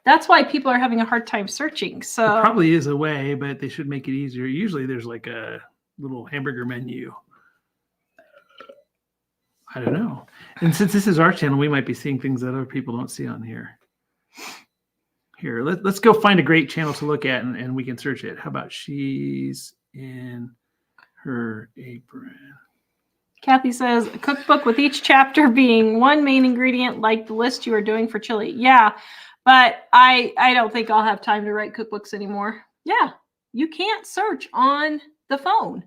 that's why people are having a hard time searching. So there probably is a way, but they should make it easier. Usually, there's like a little hamburger menu. I don't know. And since this is our channel, we might be seeing things that other people don't see on here. Here, let's go find a great channel to look at, and we can search it. How about she's in her apron? Kathy says, a cookbook with each chapter being one main ingredient, like the list you are doing for chili. Yeah, but I don't think I'll have time to write cookbooks anymore. Yeah, you can't search on the phone.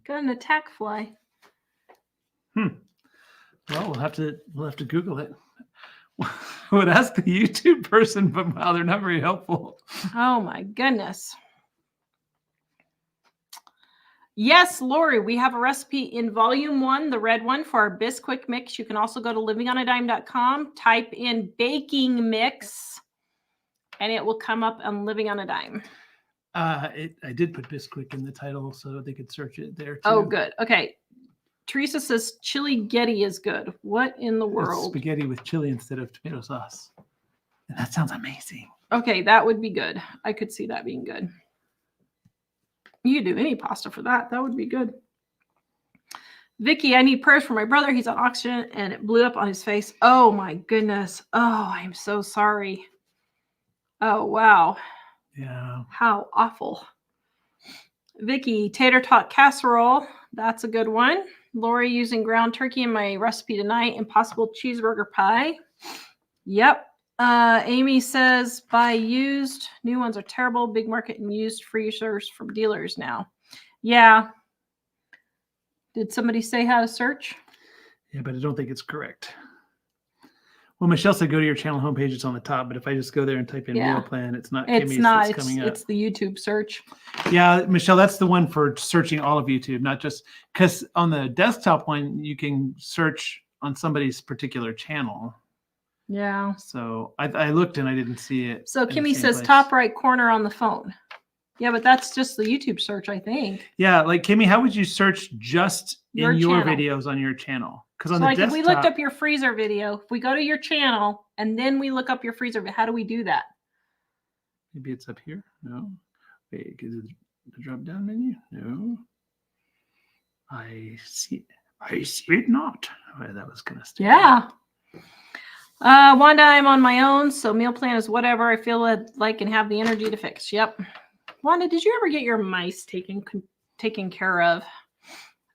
Got an attack fly. Well, we'll have to Google it. I would ask the YouTube person, but wow, they're not very helpful. Oh my goodness. Yes, Lori, we have a recipe in volume 1, the red one, for our Bisquick mix. You can also go to livingonadime.com, type in baking mix, and it will come up on Living on a Dime. I did put Bisquick in the title so they could search it there too. Oh, good. Okay. Teresa says chili Getty is good. What in the world? It's spaghetti with chili instead of tomato sauce. And that sounds amazing. Okay, that would be good. I could see that being good. You could do any pasta for that. That would be good. Vicky, I need prayers for my brother. He's on oxygen and it blew up on his face. Oh my goodness. Oh, I'm so sorry. Oh, wow. Yeah. How awful. Vicky, tater tot casserole. That's a good one. Lori, using ground turkey in my recipe tonight. Impossible cheeseburger pie. Yep. Amy says, buy used. New ones are terrible. Big market and used freezers from dealers now. Yeah. Did somebody say how to search? Yeah, but I don't think it's correct. Well, Michelle said go to your channel homepage. It's on the top. But if I just go there and type in meal plan, it's not It's Kimmy's not. that's coming up. It's the YouTube search. Yeah, Michelle, that's the one for searching all of YouTube, not just because on the desktop one, you can search on somebody's particular channel. Yeah. So I looked and I didn't see it. So Kimmy says top right corner on the phone. Yeah, but that's just the YouTube search, I think. Yeah, like Kimmy, how would you search just in your channel. Videos on your channel? Because on so the like desktop, if we looked up your freezer video, if we go to your channel and then we look up your freezer, how do we do that? Maybe it's up here. No. Wait, is it the drop down menu? No. I see it not. Oh, that was gonna stay. Yeah. Wanda, I'm on my own, so meal plan is whatever I feel like and have the energy to fix. Yep. Wanda, did you ever get your mice taken care of?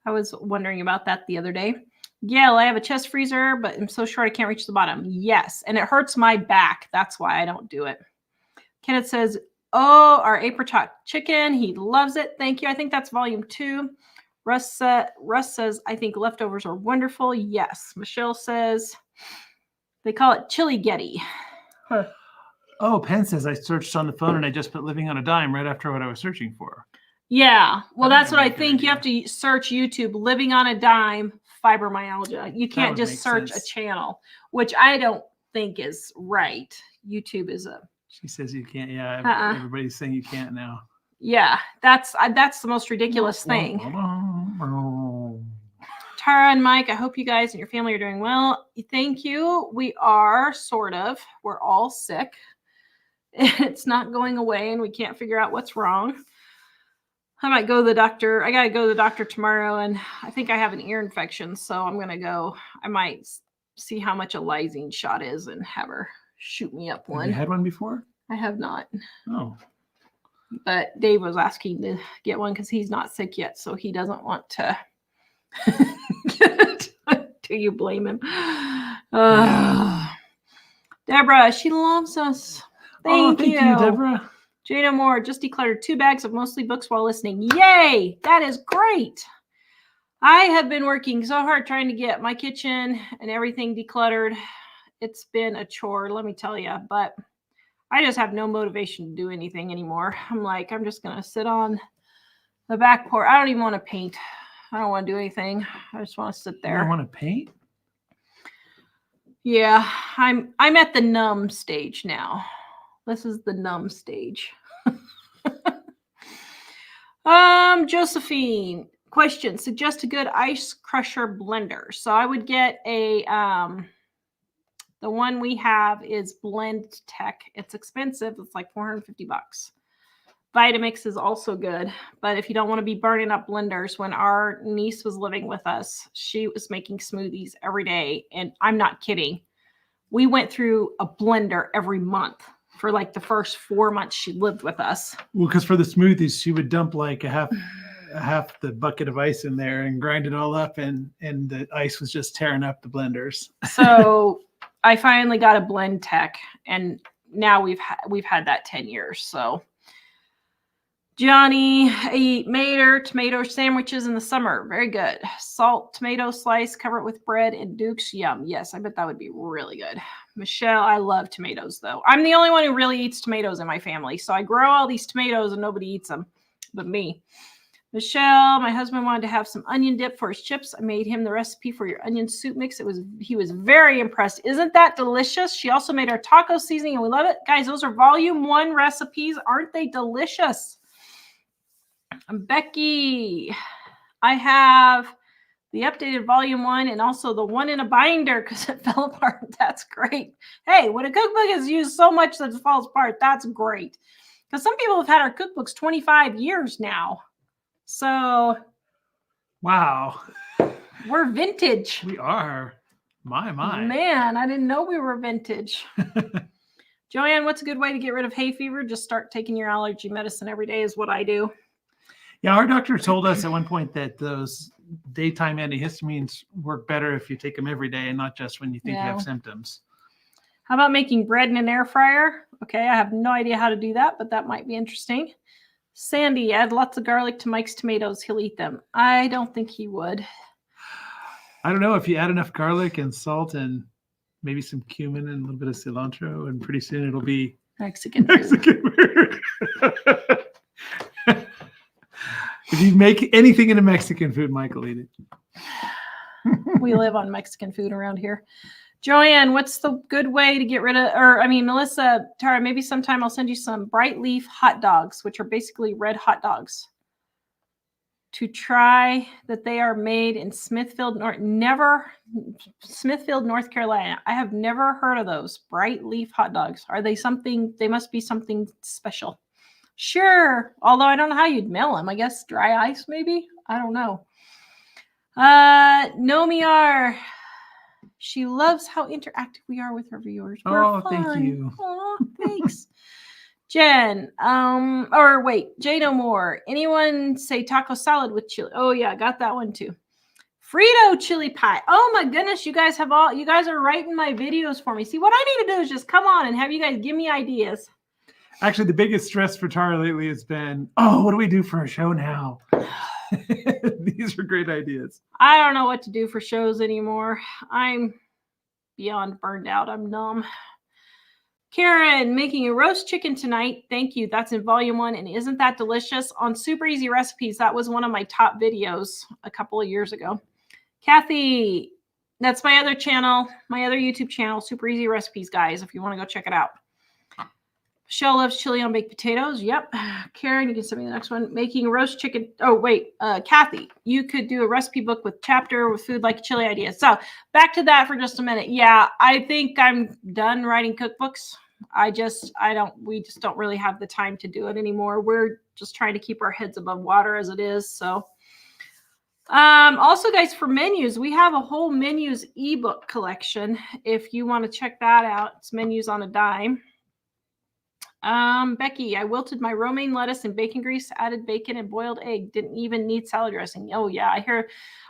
I was wondering about that the other day. Yeah, I have a chest freezer, but I'm so short I can't reach the bottom. Yes, and it hurts my back. That's why I don't do it. Kenneth says, oh, our apricot chicken. He loves it. Thank you. I think that's volume 2. Russ says, I think leftovers are wonderful. Yes. Michelle says, they call it chili getty. Huh. Oh, Penn says I searched on the phone and I just put living on a dime right after what I was searching for. Yeah. Well, that's what I think. You have to search YouTube, living on a dime, fibromyalgia. You can't just search a channel, which I don't think is right. YouTube is a... She says you can't. Yeah, everybody's saying you can't now. Yeah, that's the most ridiculous thing. Tara and Mike, I hope you guys and your family are doing well. Thank you. We are sort of. We're all sick. It's not going away, and we can't figure out what's wrong. I might go to the doctor. I got to go to the doctor tomorrow, and I think I have an ear infection, so I'm going to go. I might see how much a lysine shot is and have her shoot me up one. Have you had one before? I have not. Oh. But Dave was asking to get one because he's not sick yet, so he doesn't want to. Do you blame him? Deborah, she loves us. Thank you, Deborah. Jada Moore just decluttered 2 bags of mostly books while listening. Yay! That is great. I have been working so hard trying to get my kitchen and everything decluttered. It's been a chore, let me tell you, but I just have no motivation to do anything anymore. I'm like, I'm just going to sit on the back porch. I don't even want to paint. I don't want to do anything. I just want to sit there. You don't want to paint? Yeah, I'm at the numb stage now. This is the numb stage. Josephine, question. Suggest a good ice crusher blender. So I would get a the one we have is Blend Tech. It's expensive. It's like $450. Vitamix is also good. But if you don't want to be burning up blenders, when our niece was living with us, she was making smoothies every day. And I'm not kidding. We went through a blender every month for like the first 4 months she lived with us. Well, because for the smoothies, she would dump like a half the bucket of ice in there and grind it all up. And the ice was just tearing up the blenders. So I finally got a Blend Tech, and now we've had that 10 years. So Johnny, I eat tomato sandwiches in the summer. Very good. Salt, tomato slice, cover it with bread and Duke's. Yum. Yes, I bet that would be really good. Michelle, I love tomatoes, though. I'm the only one who really eats tomatoes in my family. So I grow all these tomatoes and nobody eats them but me. Michelle, my husband wanted to have some onion dip for his chips. I made him the recipe for your onion soup mix. He was very impressed. Isn't that delicious? She also made our taco seasoning and we love it. Guys, those are volume 1 recipes. Aren't they delicious? Becky, I have the updated volume 1 and also the one in a binder because it fell apart. That's great. Hey, when a cookbook is used so much that it falls apart, that's great. Because some people have had our cookbooks 25 years now. So, wow, we're vintage. We are. My. Man, I didn't know we were vintage. Joanne, what's a good way to get rid of hay fever? Just start taking your allergy medicine every day is what I do. Yeah, our doctor told us at one point that those daytime antihistamines work better if you take them every day and not just when you think you have symptoms. How about making bread in an air fryer? Okay, I have no idea how to do that, but that might be interesting. Sandy, add lots of garlic to Mike's tomatoes. He'll eat them. I don't think he would. I don't know if you add enough garlic and salt and maybe some cumin and a little bit of cilantro, and pretty soon it'll be Mexican food. If you make anything into Mexican food, Mike will eat it. We live on Mexican food around here. Joanne, what's the good way to get rid of, Melissa, Tara, maybe sometime I'll send you some bright leaf hot dogs, which are basically red hot dogs. To try that they are made in Smithfield, North Carolina. I have never heard of those bright leaf hot dogs. Are they something, they must be something special. Sure. Although I don't know how you'd mail them. I guess dry ice, maybe. I don't know. Nomiar. She loves how interactive we are with our viewers. We're fun. Thank you. Oh, thanks. Jen, Jay No More. Anyone say taco salad with chili? Oh yeah, got that one too. Frito chili pie. Oh my goodness, you guys are writing my videos for me. See, what I need to do is just come on and have you guys give me ideas. Actually, the biggest stress for Tara lately has been, what do we do for a show now? These are great ideas. I don't know what to do for shows anymore. I'm beyond burned out. I'm numb. Karen, making a roast chicken tonight. Thank you. That's in volume 1. And isn't that delicious? On Super Easy Recipes, that was one of my top videos a couple of years ago. Kathy, that's my other channel, my other YouTube channel, Super Easy Recipes, guys, if you want to go check it out. Michelle loves chili on baked potatoes. Yep. Karen, you can send me the next one. Making roast chicken. Oh, wait. Kathy, you could do a recipe book with chapter with food like chili ideas. So back to that for just a minute. Yeah, I think I'm done writing cookbooks. We just don't really have the time to do it anymore. We're just trying to keep our heads above water as it is. So also, guys, for menus, we have a whole menus ebook collection. If you want to check that out, it's Menus on a Dime. Becky, I wilted my romaine lettuce in bacon grease, added bacon and boiled egg. Didn't even need salad dressing. Oh yeah,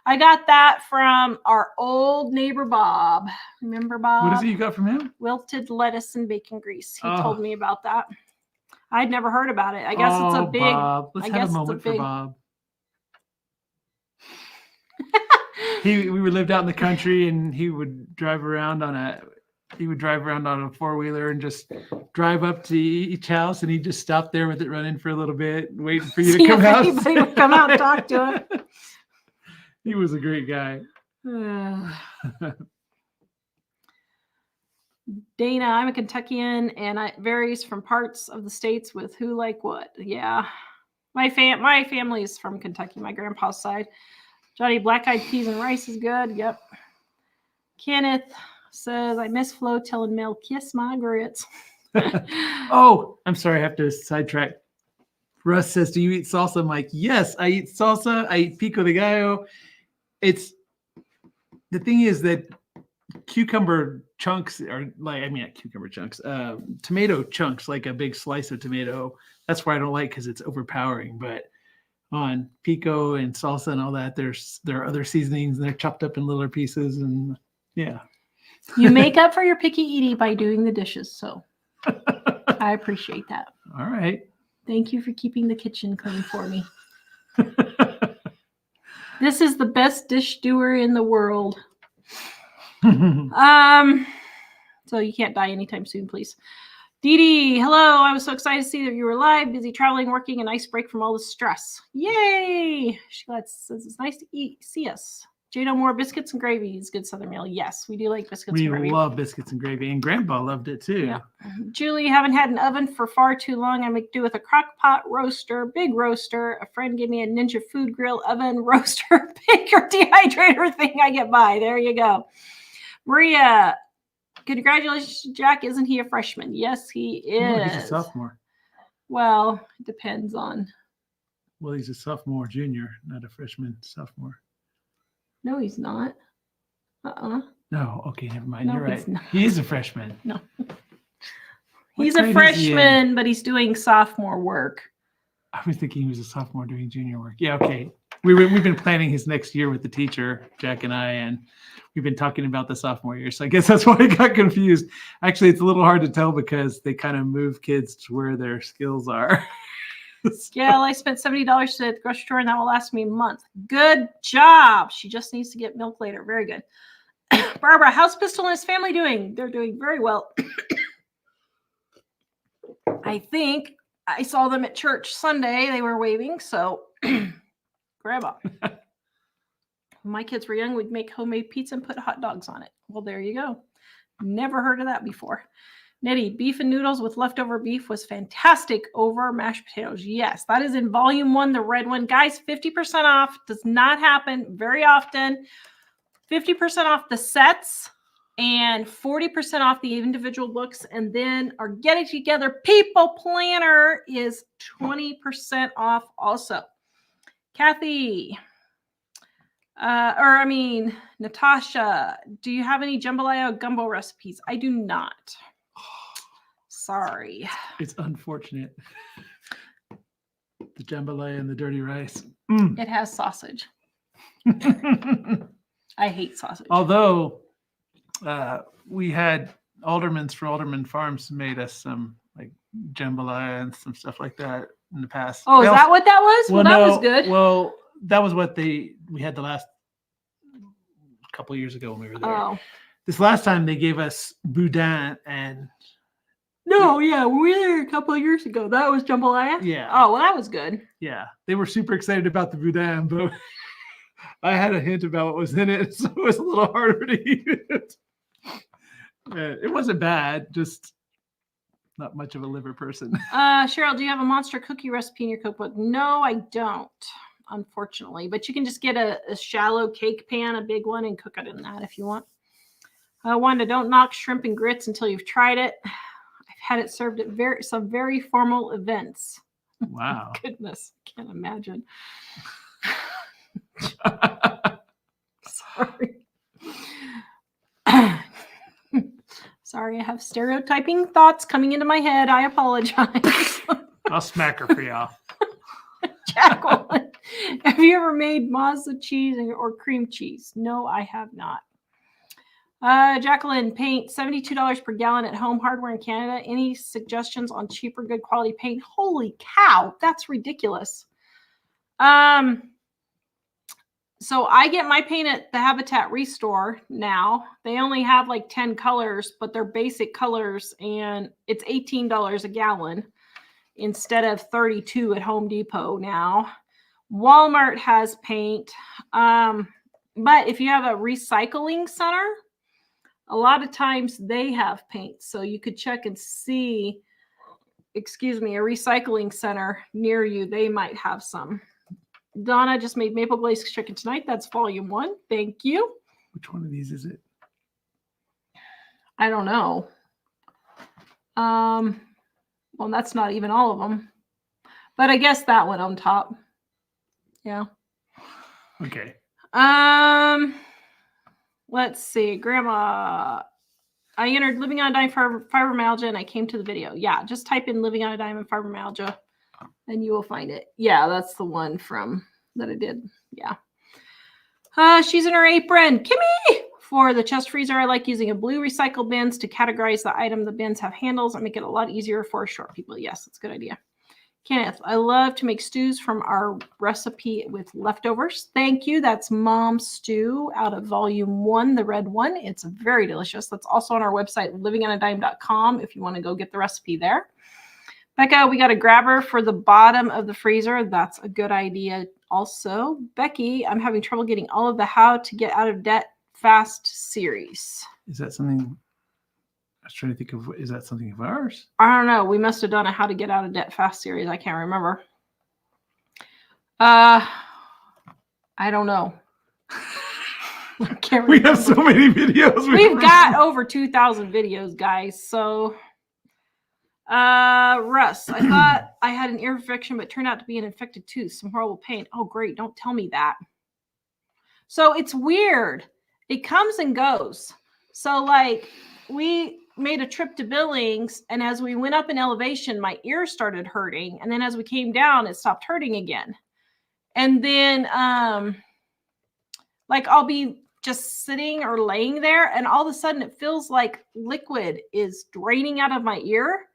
I got that from our old neighbor Bob. Remember Bob? What is it you got from him? Wilted lettuce and bacon grease. He told me about that. I'd never heard about it. I guess it's a big. Bob. Let's have a moment for Bob. We lived out in the country, and he would drive around on a 4-wheeler and just drive up to each house, and he'd just stop there with it running for a little bit, waiting for you to come out. Anybody would come out and talk to him. He was a great guy. Dana, I'm a Kentuckian, and it varies from parts of the states with who like what. Yeah, my family is from Kentucky. My grandpa's side. Johnny, black-eyed peas and rice is good. Yep. Kenneth says, I miss Flo telling Mel, kiss my grits. Oh, I'm sorry. I have to sidetrack. Russ says, do you eat salsa? I'm like, yes, I eat salsa. I eat pico de gallo. The thing is that cucumber chunks are not cucumber chunks, tomato chunks, like a big slice of tomato. That's why I don't like, because it's overpowering. But on pico and salsa and all that, there are other seasonings, and they're chopped up in littler pieces. And yeah. You make up for your picky eating by doing the dishes. So I appreciate that. All right. Thank you for keeping the kitchen clean for me. This is the best dish doer in the world. So you can't die anytime soon, please. Dee Dee, hello. I was so excited to see that you were live, busy traveling, working, a nice break from all the stress. Yay! She says it's nice to see us. Jado, more biscuits and gravy is good Southern meal. Yes, we do like biscuits and gravy. We love biscuits and gravy, and Grandpa loved it too. Yeah. Julie, haven't had an oven for far too long. I make do with a crock pot roaster, big roaster. A friend gave me a Ninja Food Grill oven roaster, baker dehydrator thing. I get by. There you go. Maria, congratulations, Jack. Isn't he a freshman? Yes, he is. No, he's a sophomore. Well, it depends on. Well, he's a sophomore, junior, not a freshman, sophomore. No, he's not. No, okay, never mind. No, you're right. He is a freshman. No. He's a freshman, but he's doing sophomore work. I was thinking he was a sophomore doing junior work. Yeah, okay. we've been planning his next year with the teacher, Jack and I, and we've been talking about the sophomore year. So I guess that's why I got confused. Actually, it's a little hard to tell because they kind of move kids to where their skills are. Yeah, I spent $70 at the grocery store, and that will last me a month. Good job. She just needs to get milk later. Very good. Barbara, how's Pistol and his family doing? They're doing very well. I think I saw them at church Sunday. They were waving, so grandma. When my kids were young, we'd make homemade pizza and put hot dogs on it. Well, there you go. Never heard of that before. Nettie, beef and noodles with leftover beef was fantastic over mashed potatoes. Yes, that is in volume 1, the red one. Guys, 50% off. Does not happen very often. 50% off the sets and 40% off the individual books. And then our Get It Together People Planner is 20% off also. Kathy, Natasha, do you have any jambalaya gumbo recipes? I do not. Sorry. It's unfortunate. The jambalaya and the dirty rice. It has sausage. I hate sausage. Although we had aldermans from Alderman Farms made us some like jambalaya and some stuff like that in the past. Oh, is that what that was? Well, that was good. Well, that was what we had the last couple of years ago when we were there. Oh. This last time they gave us boudin and... No, yeah, we were there a couple of years ago. That was jambalaya? Yeah. Oh, well, that was good. Yeah. They were super excited about the boudin, but I had a hint about what was in it, so it was a little harder to eat it. It wasn't bad, just not much of a liver person. Cheryl, do you have a monster cookie recipe in your cookbook? No, I don't, unfortunately. But you can just get a shallow cake pan, a big one, and cook it in that if you want. Wanda, don't knock shrimp and grits until you've tried it. Had it served at some very formal events. Wow. Goodness, can't imagine. Sorry, I have stereotyping thoughts coming into my head. I apologize. I'll smack her for y'all. Jacqueline, have you ever made mazza cheese or cream cheese? No, I have not. Jacqueline, paint $72 per gallon at Home Hardware in Canada. Any suggestions on cheaper, good quality paint? Holy cow, that's ridiculous. So I get my paint at the Habitat Restore now. They only have like 10 colors, but they're basic colors, and it's $18 a gallon instead of $32 at Home Depot now. Walmart has paint. But if you have a recycling center, a lot of times they have paint. So you could check and see, a recycling center near you. They might have some. Donna just made maple glazed chicken tonight. That's volume 1. Thank you. Which one of these is it? I don't know. Well, that's not even all of them. But I guess that one on top. Yeah. Okay. Let's see. Grandma, I entered living on a dime for fibromyalgia and I came to the video. Yeah, just type in living on a dime and fibromyalgia and you will find it. Yeah, that's the one from that I did. Yeah. She's in her apron. Kimmy! For the chest freezer, I like using a blue recycle bins to categorize the item. The bins have handles and make it a lot easier for short people. Yes, that's a good idea. Kenneth, I love to make stews from our recipe with leftovers. Thank you. That's Mom's Stew out of volume 1, the red one. It's very delicious. That's also on our website, livingonadime.com, if you want to go get the recipe there. Becca, we got a grabber for the bottom of the freezer. That's a good idea also. Becky, I'm having trouble getting all of the How to Get Out of Debt Fast series. Is that something... I was trying to think of, is that something of ours? I don't know. We must have done a How to Get Out of Debt Fast series. I can't remember. I don't know. I can't remember. We have so many videos. We've got over 2,000 videos, guys. So, Russ, I thought I had an ear infection, but it turned out to be an infected tooth. Some horrible pain. Oh, great. Don't tell me that. So it's weird. It comes and goes. So like we made a trip to Billings, and as we went up in elevation, my ear started hurting. And then as we came down, it stopped hurting again. And then like I'll be just sitting or laying there, and all of a sudden it feels like liquid is draining out of my ear.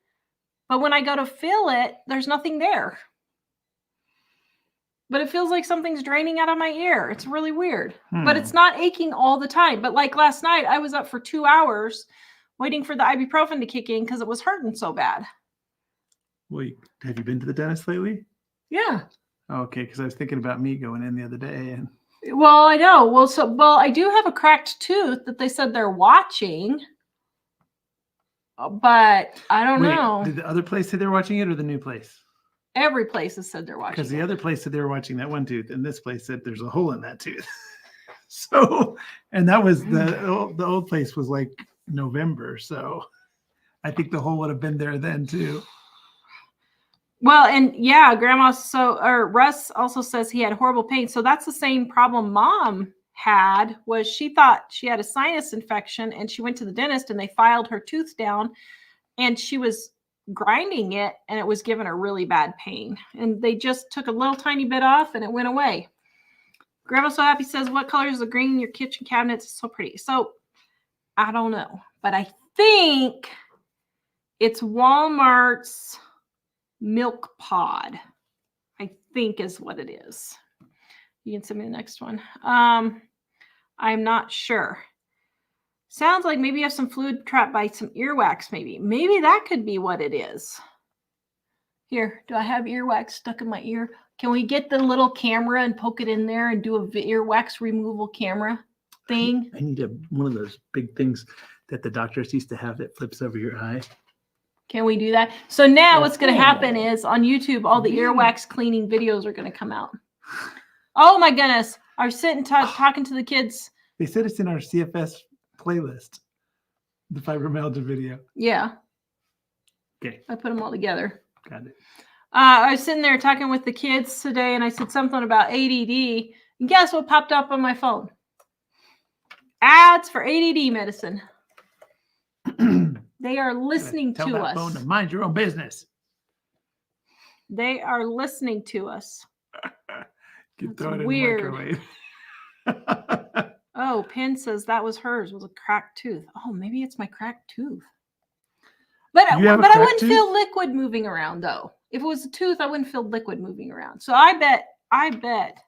But when I go to feel it, there's nothing there. But it feels like something's draining out of my ear. It's really weird. But it's not aching all the time. But like last night, I was up for 2 hours waiting for the ibuprofen to kick in because it was hurting so bad. Wait, have you been to the dentist lately? Yeah. Okay, because I was thinking about me going in the other day. And well, I know. Well, I do have a cracked tooth that they said they're watching. But I don't know. Did the other place say they're watching it or the new place? Every place has said they're watching. Because the other place said they were watching that one tooth, and this place said there's a hole in that tooth. So, and that was the old place was like November. So I think the hole would have been there then too. Well, and yeah, Russ also says he had horrible pain. So that's the same problem Mom had. Was she thought she had a sinus infection, and she went to the dentist and they filed her tooth down, and she was grinding it, and it was giving her really bad pain, and they just took a little tiny bit off and it went away. Grandma's So Happy says, what color is the green in your kitchen cabinets? It's so pretty. So I don't know, but I think it's Walmart's milk pod, I think is what it is. You can send me the next one. I'm not sure. Sounds like maybe you have some fluid trapped by some earwax, maybe. Maybe that could be what it is. Here, do I have earwax stuck in my ear? Can we get the little camera and poke it in there and do a earwax removal camera thing? I need one of those big things that the doctors used to have that flips over your eye. Can we do that? So now what's going to happen is on YouTube, all the earwax cleaning videos are going to come out. Oh my goodness. I was sitting talking to the kids. They said it's in our CFS playlist, the fibromyalgia video. Yeah. Okay. I put them all together. Got it. I was sitting there talking with the kids today, and I said something about ADD. And guess what popped up on my phone? Ads for ADD medicine. They are listening to us. Phone to mind your own business. They are listening to us. That's weird. Oh, Penn says that was hers, was a cracked tooth. Oh, maybe it's my cracked tooth. But I wouldn't feel liquid moving around, though. If it was a tooth, I wouldn't feel liquid moving around. So I bet.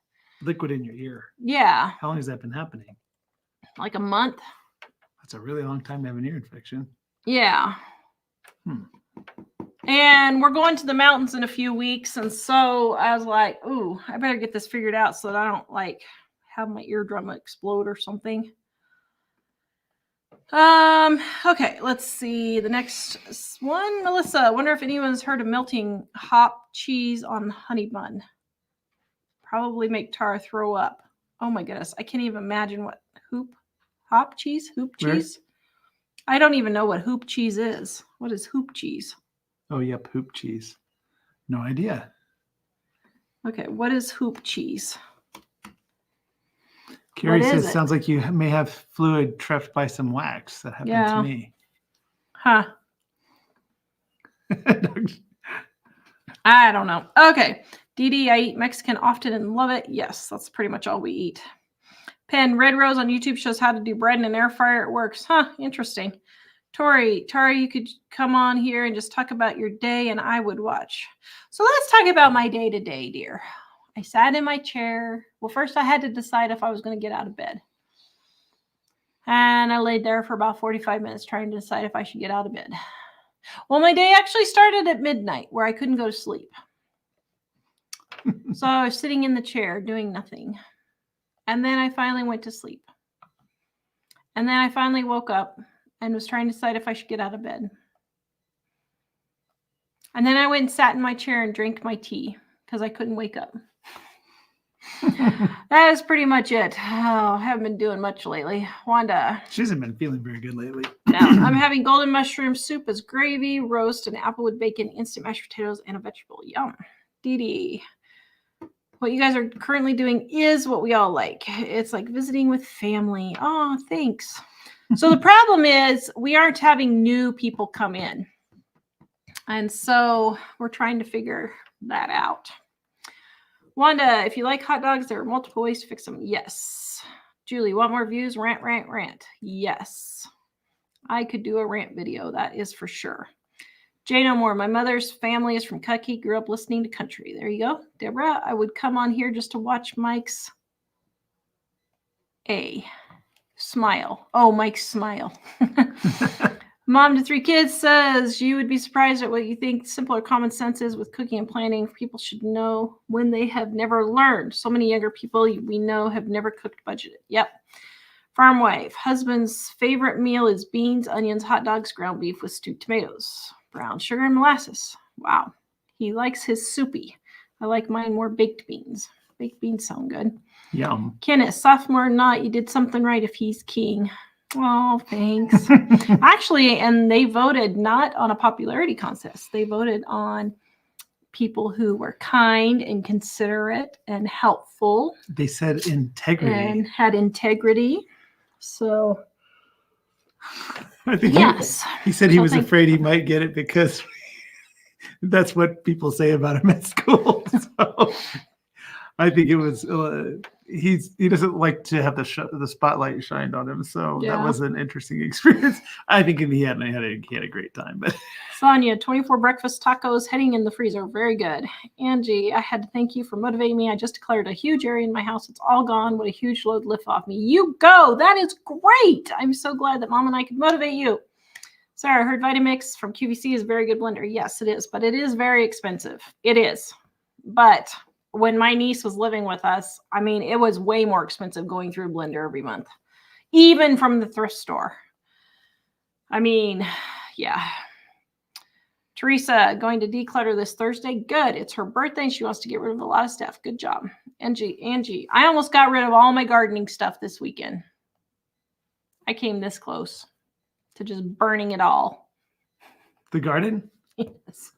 Liquid in your ear. Yeah. How long has that been happening? Like a month. That's a really long time to have an ear infection. Yeah. And we're going to the mountains in a few weeks. And so I was like, ooh, I better get this figured out so that I don't like have my eardrum explode or something. Okay, let's see the next one. Melissa, I wonder if anyone's heard of melting hop cheese on honey bun. Probably make Tara throw up. Oh my goodness, I can't even imagine what hoop cheese. I don't even know what hoop cheese is. What is hoop cheese? Oh, yep, hoop cheese. No idea. Okay, what is hoop cheese? Carrie says, sounds like you may have fluid trapped by some wax. That happened to me. Huh. I don't know. Okay. Dee, I eat Mexican often and love it. Yes, that's pretty much all we eat. Pen, Red Rose on YouTube shows how to do bread in an air fryer. It works. Huh, interesting. Tara, you could come on here and just talk about your day and I would watch. So let's talk about my day today, dear. I sat in my chair. Well, first I had to decide if I was going to get out of bed. And I laid there for about 45 minutes trying to decide if I should get out of bed. Well, my day actually started at midnight where I couldn't go to sleep. So I was sitting in the chair doing nothing. And then I finally went to sleep. And then I finally woke up and was trying to decide if I should get out of bed. And then I went and sat in my chair and drank my tea because I couldn't wake up. That is pretty much it. Oh, I haven't been doing much lately. Wanda. She hasn't been feeling very good lately. No, I'm having golden mushroom soup as gravy, roast, and applewood bacon, instant mashed potatoes, and a vegetable. Yum. Dee. What you guys are currently doing is what we all like. It's like visiting with family. Oh, thanks. So the problem is we aren't having new people come in. And so we're trying to figure that out. Wanda, if you like hot dogs, there are multiple ways to fix them. Yes. Julie, want more views? Rant, rant, rant. Yes. I could do a rant video. That is for sure. Jay No More. My mother's family is from Kentucky. Grew up listening to country. There you go. Deborah, I would come on here just to watch Mike's smile. Oh, Mike's smile. Mom to 3 kids says you would be surprised at what you think simple or common sense is with cooking and planning. People should know when they have never learned. So many younger people we know have never cooked budgeted. Yep. Farm wife. Husband's favorite meal is beans, onions, hot dogs, ground beef with stewed tomatoes, brown sugar and molasses. Wow. He likes his soupy. I like mine more baked beans. Baked beans sound good. Yum. Kenneth, sophomore not, you did something right if he's king. Oh, thanks. Actually, and they voted not on a popularity contest. They voted on people who were kind and considerate and helpful. They said integrity. And had integrity. So, I think yes. He said he was afraid he might get it because that's what people say about him at school. So I think it was he doesn't like to have the spotlight shined on him, so that was an interesting experience. I think he had a great time. But Sonia, 24 breakfast tacos heading in the freezer, very good. Angie, I had to thank you for motivating me. I just declared a huge area in my house. It's all gone. What a huge load lift off me. You go. That is great. I'm so glad that Mom and I could motivate you. Sarah, I heard Vitamix from QVC is a very good blender. Yes, it is, but it is very expensive. It is, but when my niece was living with us, I mean, it was way more expensive going through a blender every month, even from the thrift store. I mean, yeah. Teresa, going to declutter this Thursday. Good. It's her birthday and she wants to get rid of a lot of stuff. Good job. Angie, I almost got rid of all my gardening stuff this weekend. I came this close to just burning it all. The garden? Yes.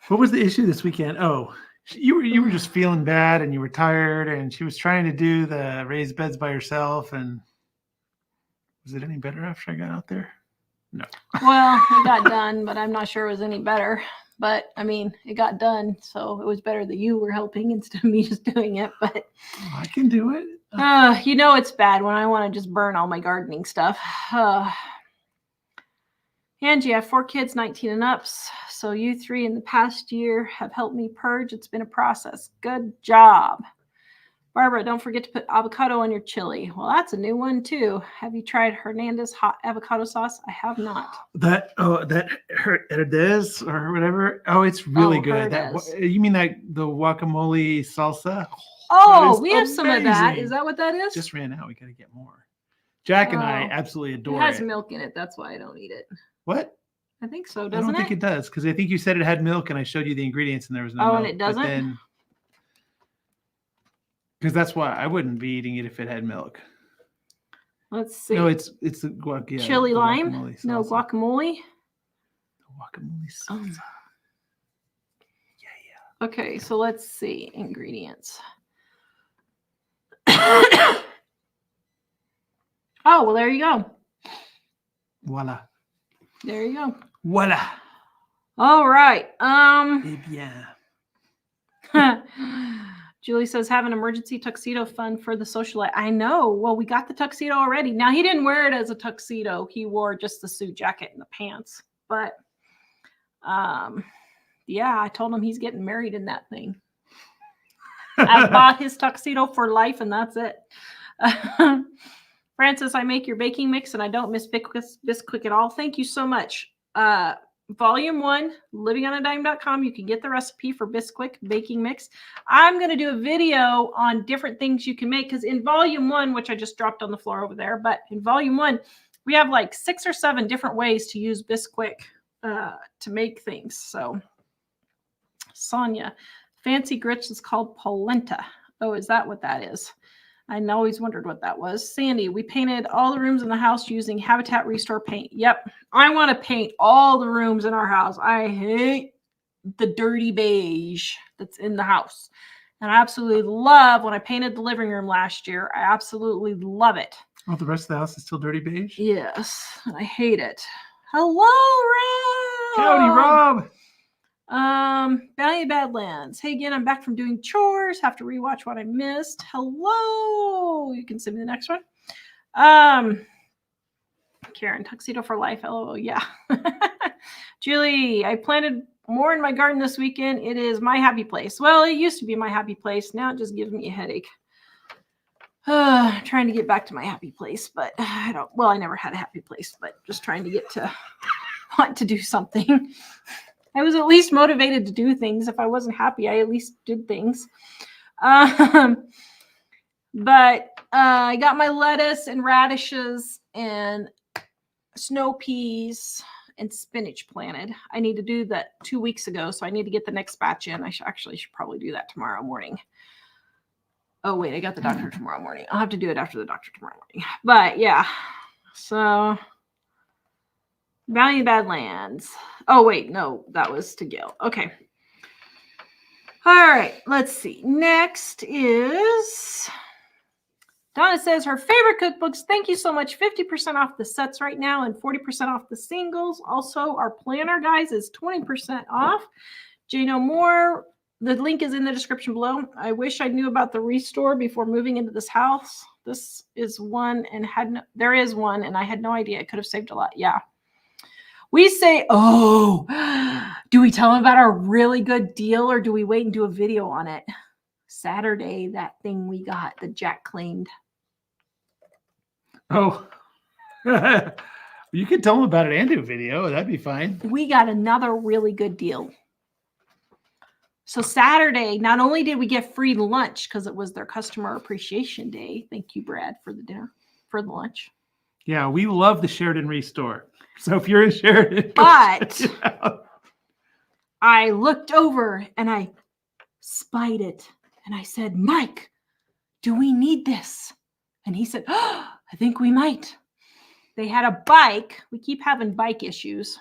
What was the issue this weekend? Oh, you were just feeling bad and you were tired and she was trying to do the raised beds by herself. And was it any better after I got out there? No. Well, it got done, but I'm not sure it was any better. But I mean, it got done, so it was better that you were helping instead of me just doing it. But I can do it. You know, it's bad when I want to just burn all my gardening stuff. Angie, I have 4 kids, 19 and ups. So you 3 in the past year have helped me purge. It's been a process. Good job. Barbara, don't forget to put avocado on your chili. Well, that's a new one too. Have you tried Hernandez hot avocado sauce? I have not. That Hernandez or whatever. Oh, it's really good. You mean the guacamole salsa? Oh, we have some of that. Is that what that is? Just ran out. We got to get more. Jack and I absolutely adore it. It has milk in it. That's why I don't eat it. What? I think so, doesn't it? I don't think it does, because I think you said it had milk and I showed you the ingredients and there was no milk. Oh, and it doesn't? Because that's why I wouldn't be eating it if it had milk. Let's see. No, it's the guac. Chili lime? No, guacamole? Guacamole salsa. Oh. Yeah. Okay, so let's see. Ingredients. Oh, well, there you go. Voila. There you go. Voila. All right. Eh bien. Julie says, have an emergency tuxedo fund for the socialite. I know. Well, we got the tuxedo already. Now, he didn't wear it as a tuxedo. He wore just the suit jacket and the pants. But, yeah, I told him he's getting married in that thing. I bought his tuxedo for life, and that's it. Francis, I make your baking mix, and I don't miss Bisquick at all. Thank you so much. Volume 1, livingonadime.com. You can get the recipe for Bisquick baking mix. I'm going to do a video on different things you can make, because in Volume 1, which I just dropped on the floor over there, but in Volume 1, we have like 6 or 7 different ways to use Bisquick to make things. So, Sonia, fancy grits is called polenta. Oh, is that what that is? I always wondered what that was. Sandy, we painted all the rooms in the house using Habitat Restore paint. Yep. I want to paint all the rooms in our house. I hate the dirty beige that's in the house. And I absolutely love when I painted the living room last year. I absolutely love it. Oh, the rest of the house is still dirty beige? Yes. I hate it. Hello, Rob. Howdy, Rob. Valley Badlands. Hey again, I'm back from doing chores. Have to rewatch what I missed. Hello. You can send me the next one. Karen, tuxedo for life. LOL. Yeah. Julie, I planted more in my garden this weekend. It is my happy place. Well, it used to be my happy place. Now it just gives me a headache. Trying to get back to my happy place, but I never had a happy place, but just trying to get to want to do something. I was at least motivated to do things. If I wasn't happy, I at least did things. But I got my lettuce and radishes and snow peas and spinach planted. I need to do that 2 weeks ago, so I need to get the next batch in. I should probably do that tomorrow morning. Oh, wait, I got the doctor tomorrow morning. I'll have to do it after the doctor tomorrow morning. But yeah, so Valley of Badlands. Oh, wait, no, that was to Gail. Okay. All right, let's see. Next is Donna says her favorite cookbooks. Thank you so much. 50% off the sets right now and 40% off the singles. Also, our planner, guys, is 20% off. Jane Moore. The link is in the description below. I wish I knew about the restore before moving into this house. This is one and there is one and I had no idea. I could have saved a lot. Yeah. We say, do we tell them about our really good deal or do we wait and do a video on it? Saturday, that thing we got that Jack claimed. Oh, you can tell them about it and do a video. That'd be fine. We got another really good deal. So Saturday, not only did we get free lunch because it was their customer appreciation day. Thank you, Brad, for the dinner, for the lunch. Yeah, we love the Sheridan Restore. So if you're in Sheridan, but I looked over and I spied it and I said, Mike, do we need this? And he said, I think we might. They had a bike. We keep having bike issues.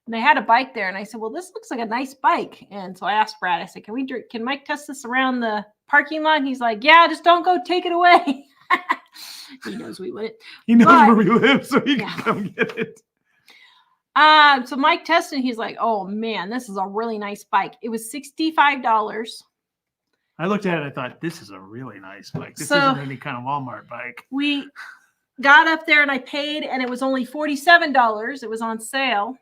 And they had a bike there. And I said, well, this looks like a nice bike. And so I asked Brad, I said, can Mike test this around the parking lot? And he's like, yeah, just don't go take it away. He knows we wouldn't. He knows where we live, so he can come get it. So Mike tested, he's like, oh man, this is a really nice bike. It was $65. I looked at it, I thought, this is a really nice bike. This isn't any kind of Walmart bike. We got up there and I paid, and it was only $47. It was on sale.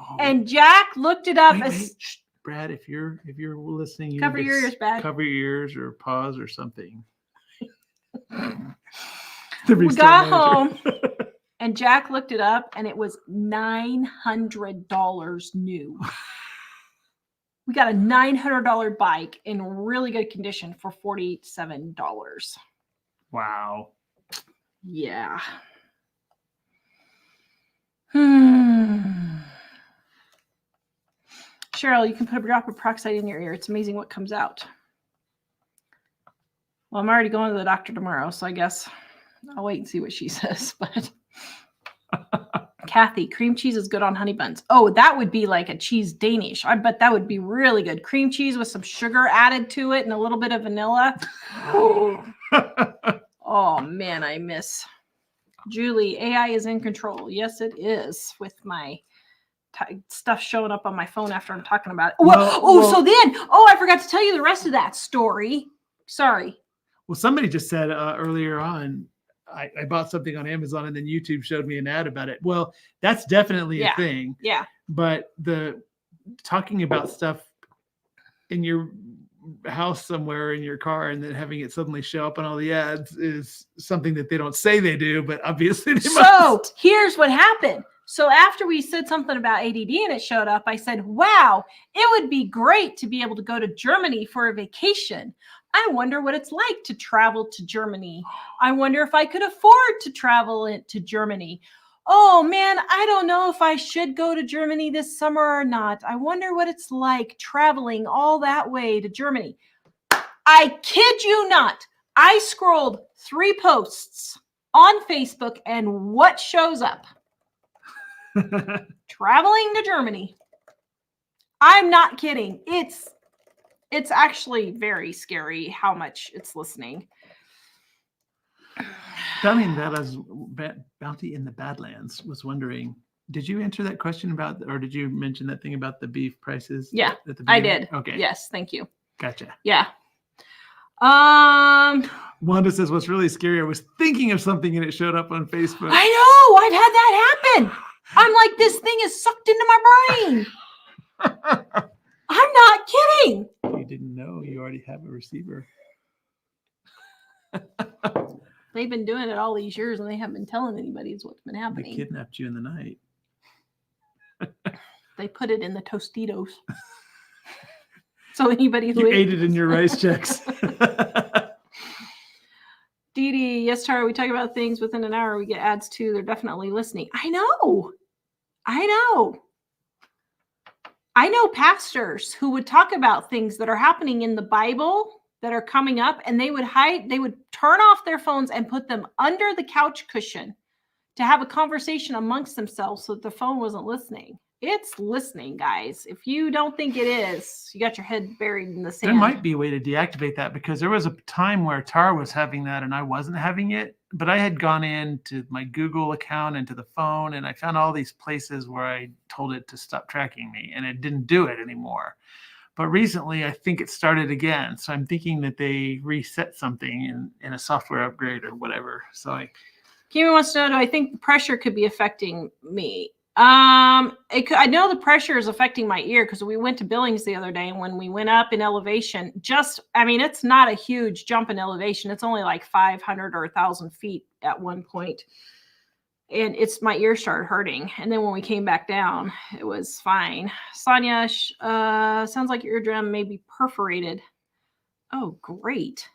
Oh. And Jack looked it up. Brad, if you're listening, cover your ears, Brad. Cover your ears or pause or something. We got home and Jack looked it up and it was $900 new. We got a $900 bike in really good condition for $47. Wow. Yeah. Cheryl, you can put a drop of peroxide in your ear. It's amazing what comes out. Well, I'm already going to the doctor tomorrow, so I guess I'll wait and see what she says. But Kathy, cream cheese is good on honey buns. Oh, that would be like a cheese Danish. I bet that would be really good. Cream cheese with some sugar added to it and a little bit of vanilla. Oh, man, I miss. Julie, AI is in control. Yes, it is with my stuff showing up on my phone after I'm talking about it. So then, I forgot to tell you the rest of that story. Sorry. Well, somebody just said earlier on, I bought something on Amazon and then YouTube showed me an ad about it. Well, that's definitely a thing. Yeah. But the talking about stuff in your house somewhere in your car and then having it suddenly show up on all the ads is something that they don't say they do, but obviously they must. So here's what happened. So after we said something about ADD and it showed up, I said, wow, it would be great to be able to go to Germany for a vacation. I wonder what it's like to travel to Germany. I wonder if I could afford to travel to Germany. Oh man, I don't know if I should go to Germany this summer or not. I wonder what it's like traveling all that way to Germany. I kid you not. I scrolled 3 posts on Facebook and what shows up? Traveling to Germany. I'm not kidding. It's actually very scary how much it's listening. I mean, that as Bounty in the Badlands was wondering, Did you answer that question about, or did you mention that thing about the beef prices? Yeah, at the I beginning? did. Okay. Yes, thank you. Gotcha. Yeah. Wanda says, what's really scary, I was thinking of something and it showed up on Facebook. I know. I've had that happen. I'm like, this thing is sucked into my brain. I'm not kidding. You didn't know you already have a receiver. They've been doing it all these years and they haven't been telling anybody what's been They happening. kidnapped you in the night. They put it in the Tostitos. So anybody who You ate it in your rice checks. Dee Dee, yes, Tara, we talk about things within an hour. We get ads too. They're definitely listening. I know. I know pastors who would talk about things that are happening in the Bible that are coming up, and they would turn off their phones and put them under the couch cushion to have a conversation amongst themselves so that the phone wasn't listening. It's listening, guys. If you don't think it is, you got your head buried in the sand. There might be a way to deactivate that, because there was a time where Tara was having that and I wasn't having it, but I had gone into my Google account and to the phone, and I found all these places where I told it to stop tracking me, and it didn't do it anymore. But recently, I think it started again. So I'm thinking that they reset something in a software upgrade or whatever. So Kimi wants to know, do I think the pressure could be affecting me? I know the pressure is affecting my ear, because we went to Billings the other day, and when we went up in elevation, it's not a huge jump in elevation. It's only like 500 or 1,000 feet at one point. And my ear started hurting. And then when we came back down, it was fine. Sonia, sounds like your eardrum may be perforated. Oh, great.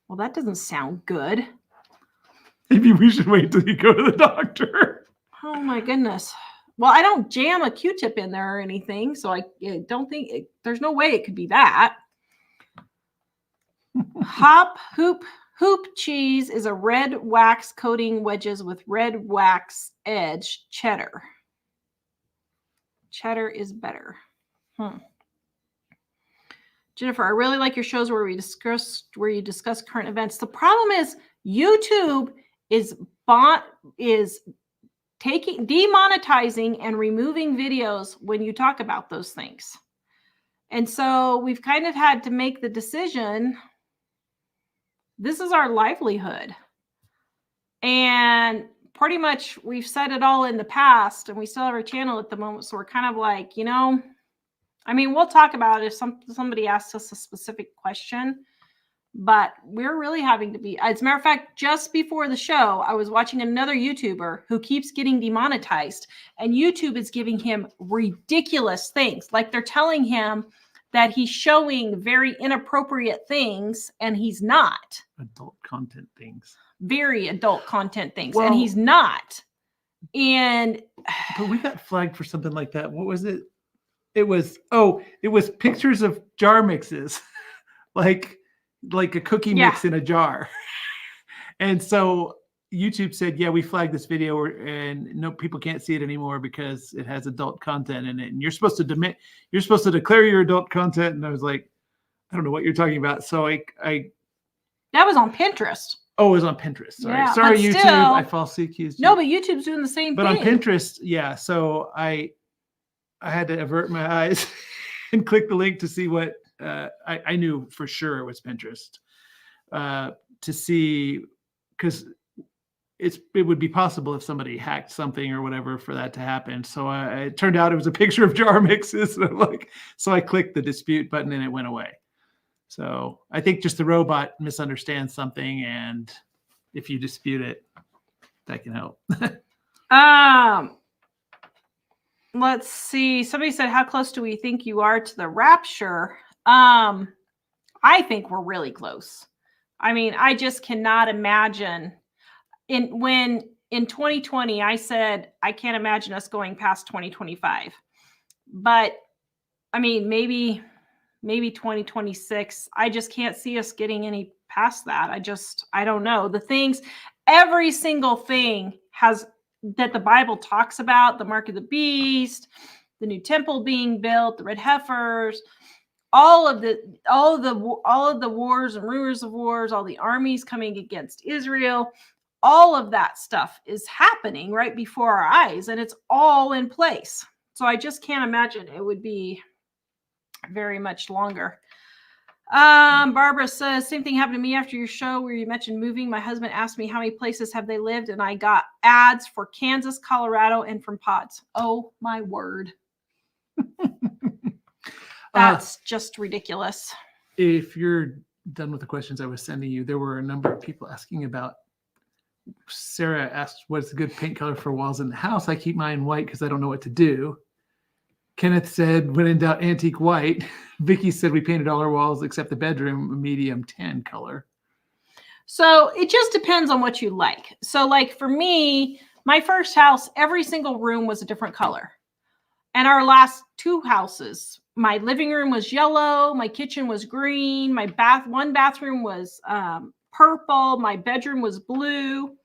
Well, that doesn't sound good. maybe we should wait till you go to the doctor. Oh my goodness. Well, I don't jam a Q-tip in there or anything, so I don't think there's no way it could be that. Hoop cheese is a red wax coating wedges with red wax edge cheddar. Cheddar is better. Jennifer, I really like your shows where you discuss current events. The problem is YouTube is demonetizing and removing videos when you talk about those things. And so we've kind of had to make the decision. This is our livelihood. And pretty much we've said it all in the past, and we still have our channel at the moment. So we're kind of like, we'll talk about it if somebody asks us a specific question. But we're really having to be, as a matter of fact, just before the show, I was watching another YouTuber who keeps getting demonetized, and YouTube is giving him ridiculous things. Like they're telling him that he's showing very inappropriate things, and he's not. Adult content things. Very adult content things, well, and he's not. And but we got flagged for something like that. What was it? It was pictures of jar mixes, like a cookie mix in a jar. And so YouTube said, yeah, we flagged this video, and no, people can't see it anymore because it has adult content in it. And you're supposed to declare your adult content. And I was like, I don't know what you're talking about. So that was on Pinterest. Oh, it was on Pinterest. Sorry. Yeah, Sorry, YouTube. Still, I falsely accused you. No, but YouTube's doing the same thing. But on Pinterest, yeah. So I had to avert my eyes and click the link to see what I knew for sure it was Pinterest, to see, because it would be possible if somebody hacked something or whatever for that to happen. So it turned out it was a picture of jar mixes. So I clicked the dispute button and it went away. So I think just the robot misunderstands something, and if you dispute it, that can help. Let's see. Somebody said, how close do we think you are to the rapture? I think we're really close. I just cannot imagine. In 2020, I said, I can't imagine us going past 2025. But maybe 2026. I just can't see us getting any past that. I don't know. Every single thing that the Bible talks about, the mark of the beast, the new temple being built, the red heifers, all of the wars and rumors of wars, all the armies coming against Israel, all of that stuff is happening right before our eyes, and it's all in place. So I just can't imagine it would be very much longer. Barbara says, same thing happened to me after your show where you mentioned moving. My husband asked me how many places have they lived, and I got ads for Kansas, Colorado, and from pods. Oh my word. That's just ridiculous. If you're done with the questions I was sending you, there were a number of people asking about. Sarah asked, what's a good paint color for walls in the house? I keep mine white because I don't know what to do. Kenneth said, when in doubt, antique white. Vicky said we painted all our walls except the bedroom a medium tan color. So it just depends on what you like. So like for me, my first house, every single room was a different color. And our last two houses, my living room was yellow, my kitchen was green, my one bathroom was purple, my bedroom was blue.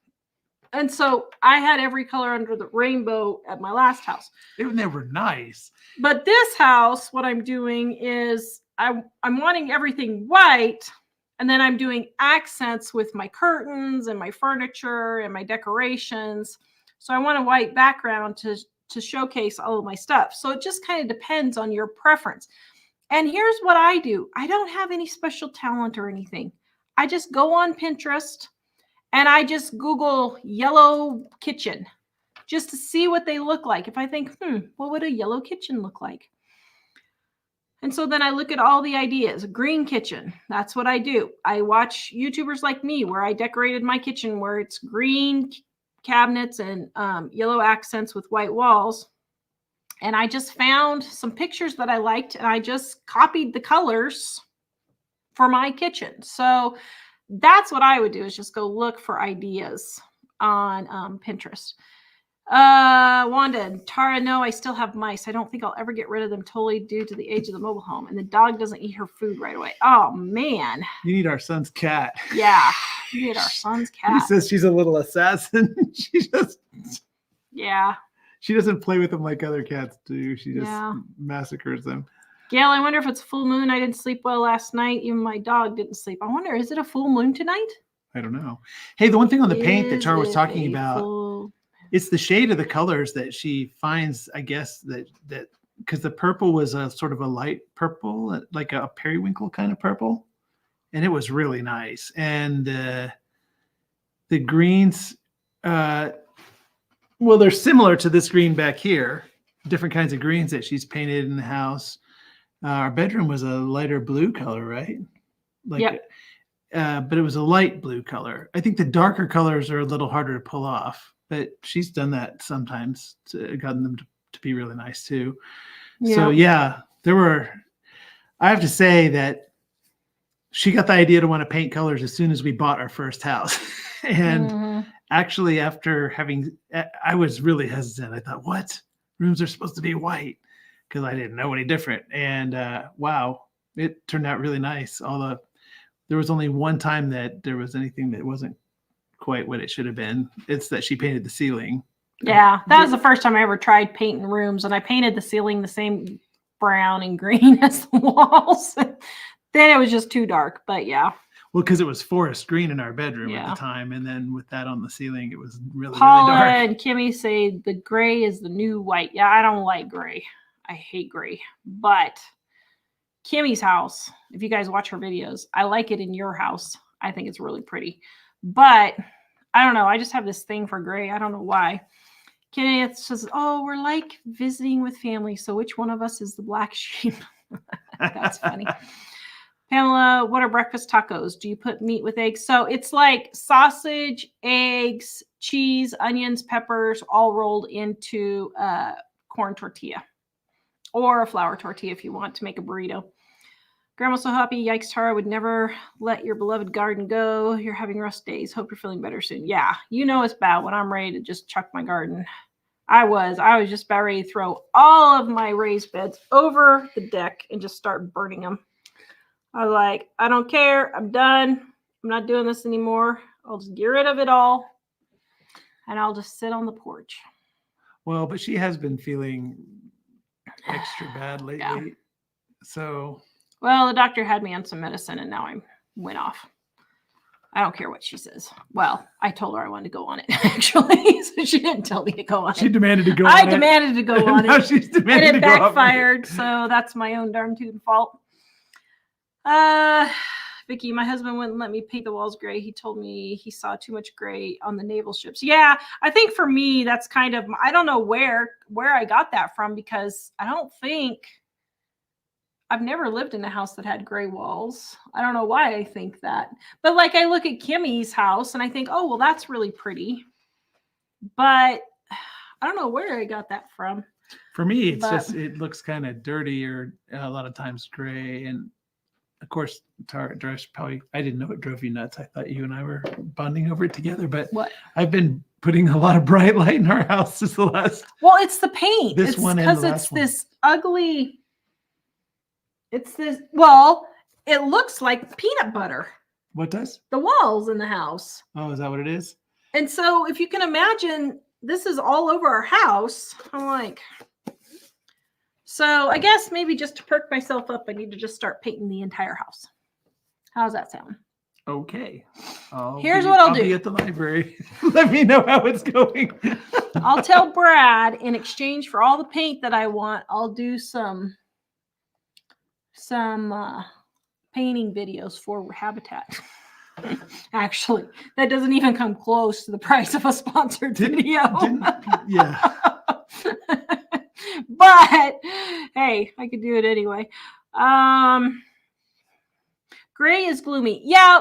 And so I had every color under the rainbow at my last house. They were nice. But this house, what I'm doing is I'm wanting everything white, and then I'm doing accents with my curtains and my furniture and my decorations. So I want a white background to showcase all of my stuff. So it just kind of depends on your preference. And here's what I do. I don't have any special talent or anything. I just go on Pinterest and I just Google yellow kitchen just to see what they look like. If I think, what would a yellow kitchen look like? And so then I look at all the ideas. Green kitchen, that's what I do. I watch YouTubers like me where I decorated my kitchen where it's green cabinets and yellow accents with white walls. And I just found some pictures that I liked and I just copied the colors for my kitchen. So that's what I would do, is just go look for ideas on Pinterest. Wanda and Tara, no, I still have mice. I don't think I'll ever get rid of them totally due to the age of the mobile home. And the dog doesn't eat her food right away. Oh, man. You need our son's cat. Yeah, you need our son's cat. He says she's a little assassin. Yeah. She doesn't play with them like other cats do. She just massacres them. Gail, I wonder if it's full moon. I didn't sleep well last night. Even my dog didn't sleep. I wonder, is it a full moon tonight? I don't know. Hey, the one thing on the paint that Tara was talking about, it's the shade of the colors that she finds, I guess, that because the purple was a sort of a light purple, like a periwinkle kind of purple. And it was really nice. And the greens, well, they're similar to this green back here. Different kinds of greens that she's painted in the house. Our bedroom was a lighter blue color, right? But it was a light blue color. I think the darker colors are a little harder to pull off, but she's done that sometimes, gotten them to be really nice too. Yeah. So I have to say that she got the idea to want to paint colors as soon as we bought our first house. And actually after I was really hesitant. I thought, what? Rooms are supposed to be white, because I didn't know any different. And wow, it turned out really nice. There was only one time that there was anything that wasn't quite what it should have been. It's that she painted the ceiling. Yeah, that was the first time I ever tried painting rooms, and I painted the ceiling the same brown and green as the walls. Then it was just too dark, but yeah. Well, because it was forest green in our bedroom at the time, and then with that on the ceiling, it was really, Paula really dark. And Kimmy say the gray is the new white. Yeah, I don't like gray. I hate gray. But Kimmy's house, if you guys watch her videos, I like it in your house. I think it's really pretty. But I don't know. I just have this thing for gray. I don't know why. Kenneth says, oh, we're like visiting with family. So which one of us is the black sheep? That's funny. Pamela, what are breakfast tacos? Do you put meat with eggs? So it's like sausage, eggs, cheese, onions, peppers, all rolled into a corn tortilla or a flour tortilla if you want to make a burrito. Grandma's so happy. Yikes, Tara, would never let your beloved garden go. You're having rough days. Hope you're feeling better soon. Yeah, you know it's bad when I'm ready to just chuck my garden. I was just about ready to throw all of my raised beds over the deck and just start burning them. I was like, I don't care. I'm done. I'm not doing this anymore. I'll just get rid of it all. And I'll just sit on the porch. Well, but she has been feeling extra bad lately. Yeah. So. Well, the doctor had me on some medicine and now I went off. I don't care what she says. Well, I told her I wanted to go on it, actually. So she didn't tell me to go on She it. demanded to go on I it. demanded to go on Now it. she's And demanding to it go off of it. backfired. So that's my own darn tootin' fault. Vicky, my husband wouldn't let me paint the walls gray. He told me he saw too much gray on the naval ships. Yeah, I think for me, that's kind of, I don't know where I got that from, because I don't think, I've never lived in a house that had gray walls. I don't know why I think that. But like I look at Kimmy's house and I think, oh, well, that's really pretty. But I don't know where I got that from. For me, it's just, it looks kind of dirty, or a lot of times gray. And of course, Darsh, probably, I didn't know it drove you nuts. I thought you and I were bonding over it together. But what? I've been putting a lot of bright light in our house since the last. Well, it's the paint. This it's one and because the it's last one. this ugly. It's this. Well, it looks like peanut butter. What does? The walls in the house. Oh, is that what it is? And so, if you can imagine, this is all over our house. I'm like, so I guess maybe just to perk myself up, I need to just start painting the entire house. How's that sound? Okay. Here's what I'll do. I'll be at the library. Let me know how it's going. I'll tell Brad, in exchange for all the paint that I want, I'll do some painting videos for Habitat. Actually, that doesn't even come close to the price of a sponsored video. Yeah. But hey, I could do it anyway. Gray is gloomy. Yeah,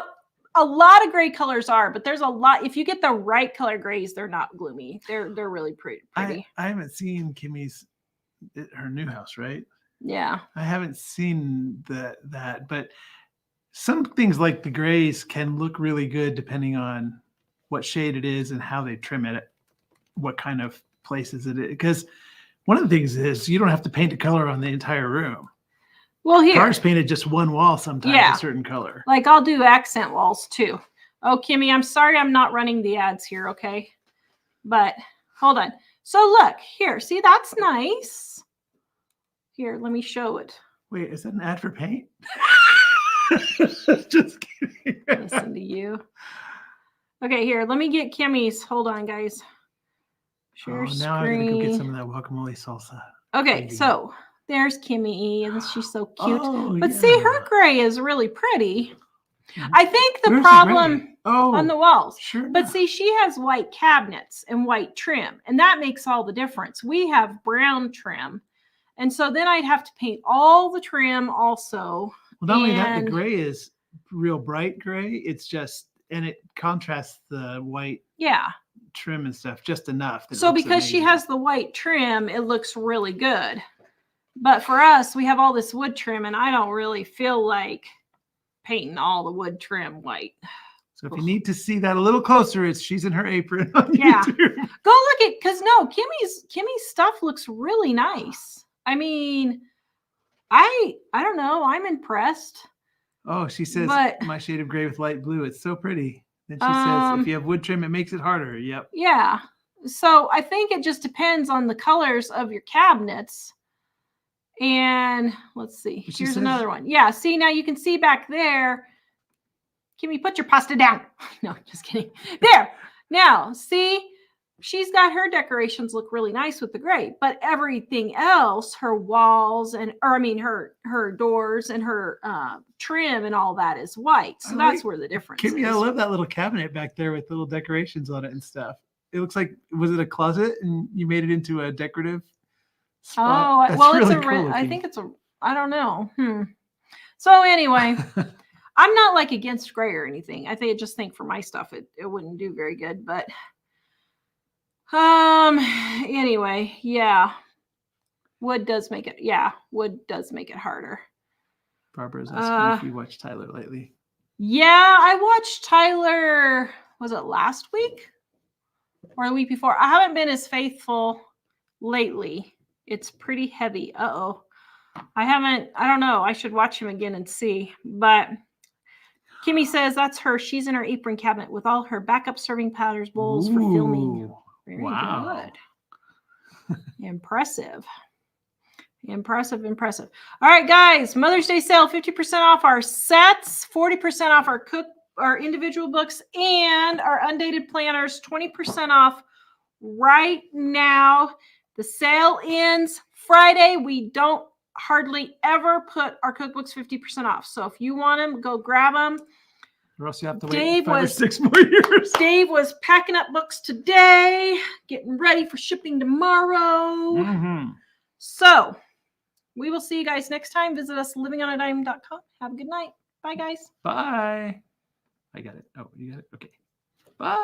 a lot of gray colors are, but there's a lot. If you get the right color grays, they're not gloomy. They're really pretty. I haven't seen Kimmy's, her new house, right? Yeah. I haven't seen that, but some things like the grays can look really good depending on what shade it is and how they trim it, what kind of places it is. Because one of the things is you don't have to paint a color on the entire room. Well, here. Ours painted just one wall sometimes a certain color. Like I'll do accent walls too. Oh, Kimmy, I'm sorry I'm not running the ads here, okay? But hold on. So look, here. See, that's nice. Here, let me show it. Wait, is that an ad for paint? Just kidding. Listen to you. Okay, here. Let me get Kimmy's. Hold on, guys. Share screen. Now I gotta go get some of that guacamole salsa. Okay, so there's Kimmy, and she's so cute. Oh, but see, her gray is really pretty. I think the Where's problem the on the walls. Sure. But see, she has white cabinets and white trim, and that makes all the difference. We have brown trim. And so then I'd have to paint all the trim also. Well, not only that, the gray is real bright gray. It's just, and it contrasts the white trim and stuff just enough. So because she has the white trim, it looks really good. But for us, we have all this wood trim, and I don't really feel like painting all the wood trim white. So if you need to see that a little closer, she's in her apron on YouTube. Go look at, because no, Kimmy's stuff looks really nice. I mean, I don't know. I'm impressed. Oh, she says my shade of gray with light blue. It's so pretty. Then she says, if you have wood trim, it makes it harder. Yep. Yeah. So I think it just depends on the colors of your cabinets. And let's see. Here's another one. Yeah. See, now you can see back there. Kimmy, put your pasta down. No, just kidding. There. Now, see, she's got her decorations look really nice with the gray, but everything else, her walls her doors and her trim and all that is white. So that's where the difference is. Kimmy, I love that little cabinet back there with little decorations on it and stuff. It looks like, was it a closet and you made it into a decorative spot? Oh, well, really it's cool I think it's I don't know. So anyway, I'm not like against gray or anything. I think for my stuff, it wouldn't do very good, but anyway, yeah. Wood does make it harder. Barbara's asking if you watched Tyler lately. Yeah, I watched Tyler, was it last week or the week before? I haven't been as faithful lately. It's pretty heavy. I don't know. I should watch him again and see. But Kimmy says that's her. She's in her apron cabinet with all her backup serving powders, bowls for filming. Very good. Impressive. All right, guys. Mother's Day sale, 50% off our sets, 40% off our our individual books and our undated planners 20% off right now. The sale ends Friday. We don't hardly ever put our cookbooks 50% off. So if you want them, go grab them. Or else you have to wait 5 or 6 more years. Dave was packing up books today, getting ready for shipping tomorrow. Mm-hmm. So we will see you guys next time. Visit us livingonadime.com. Have a good night. Bye, guys. Bye. I got it. Oh, you got it? Okay. Bye.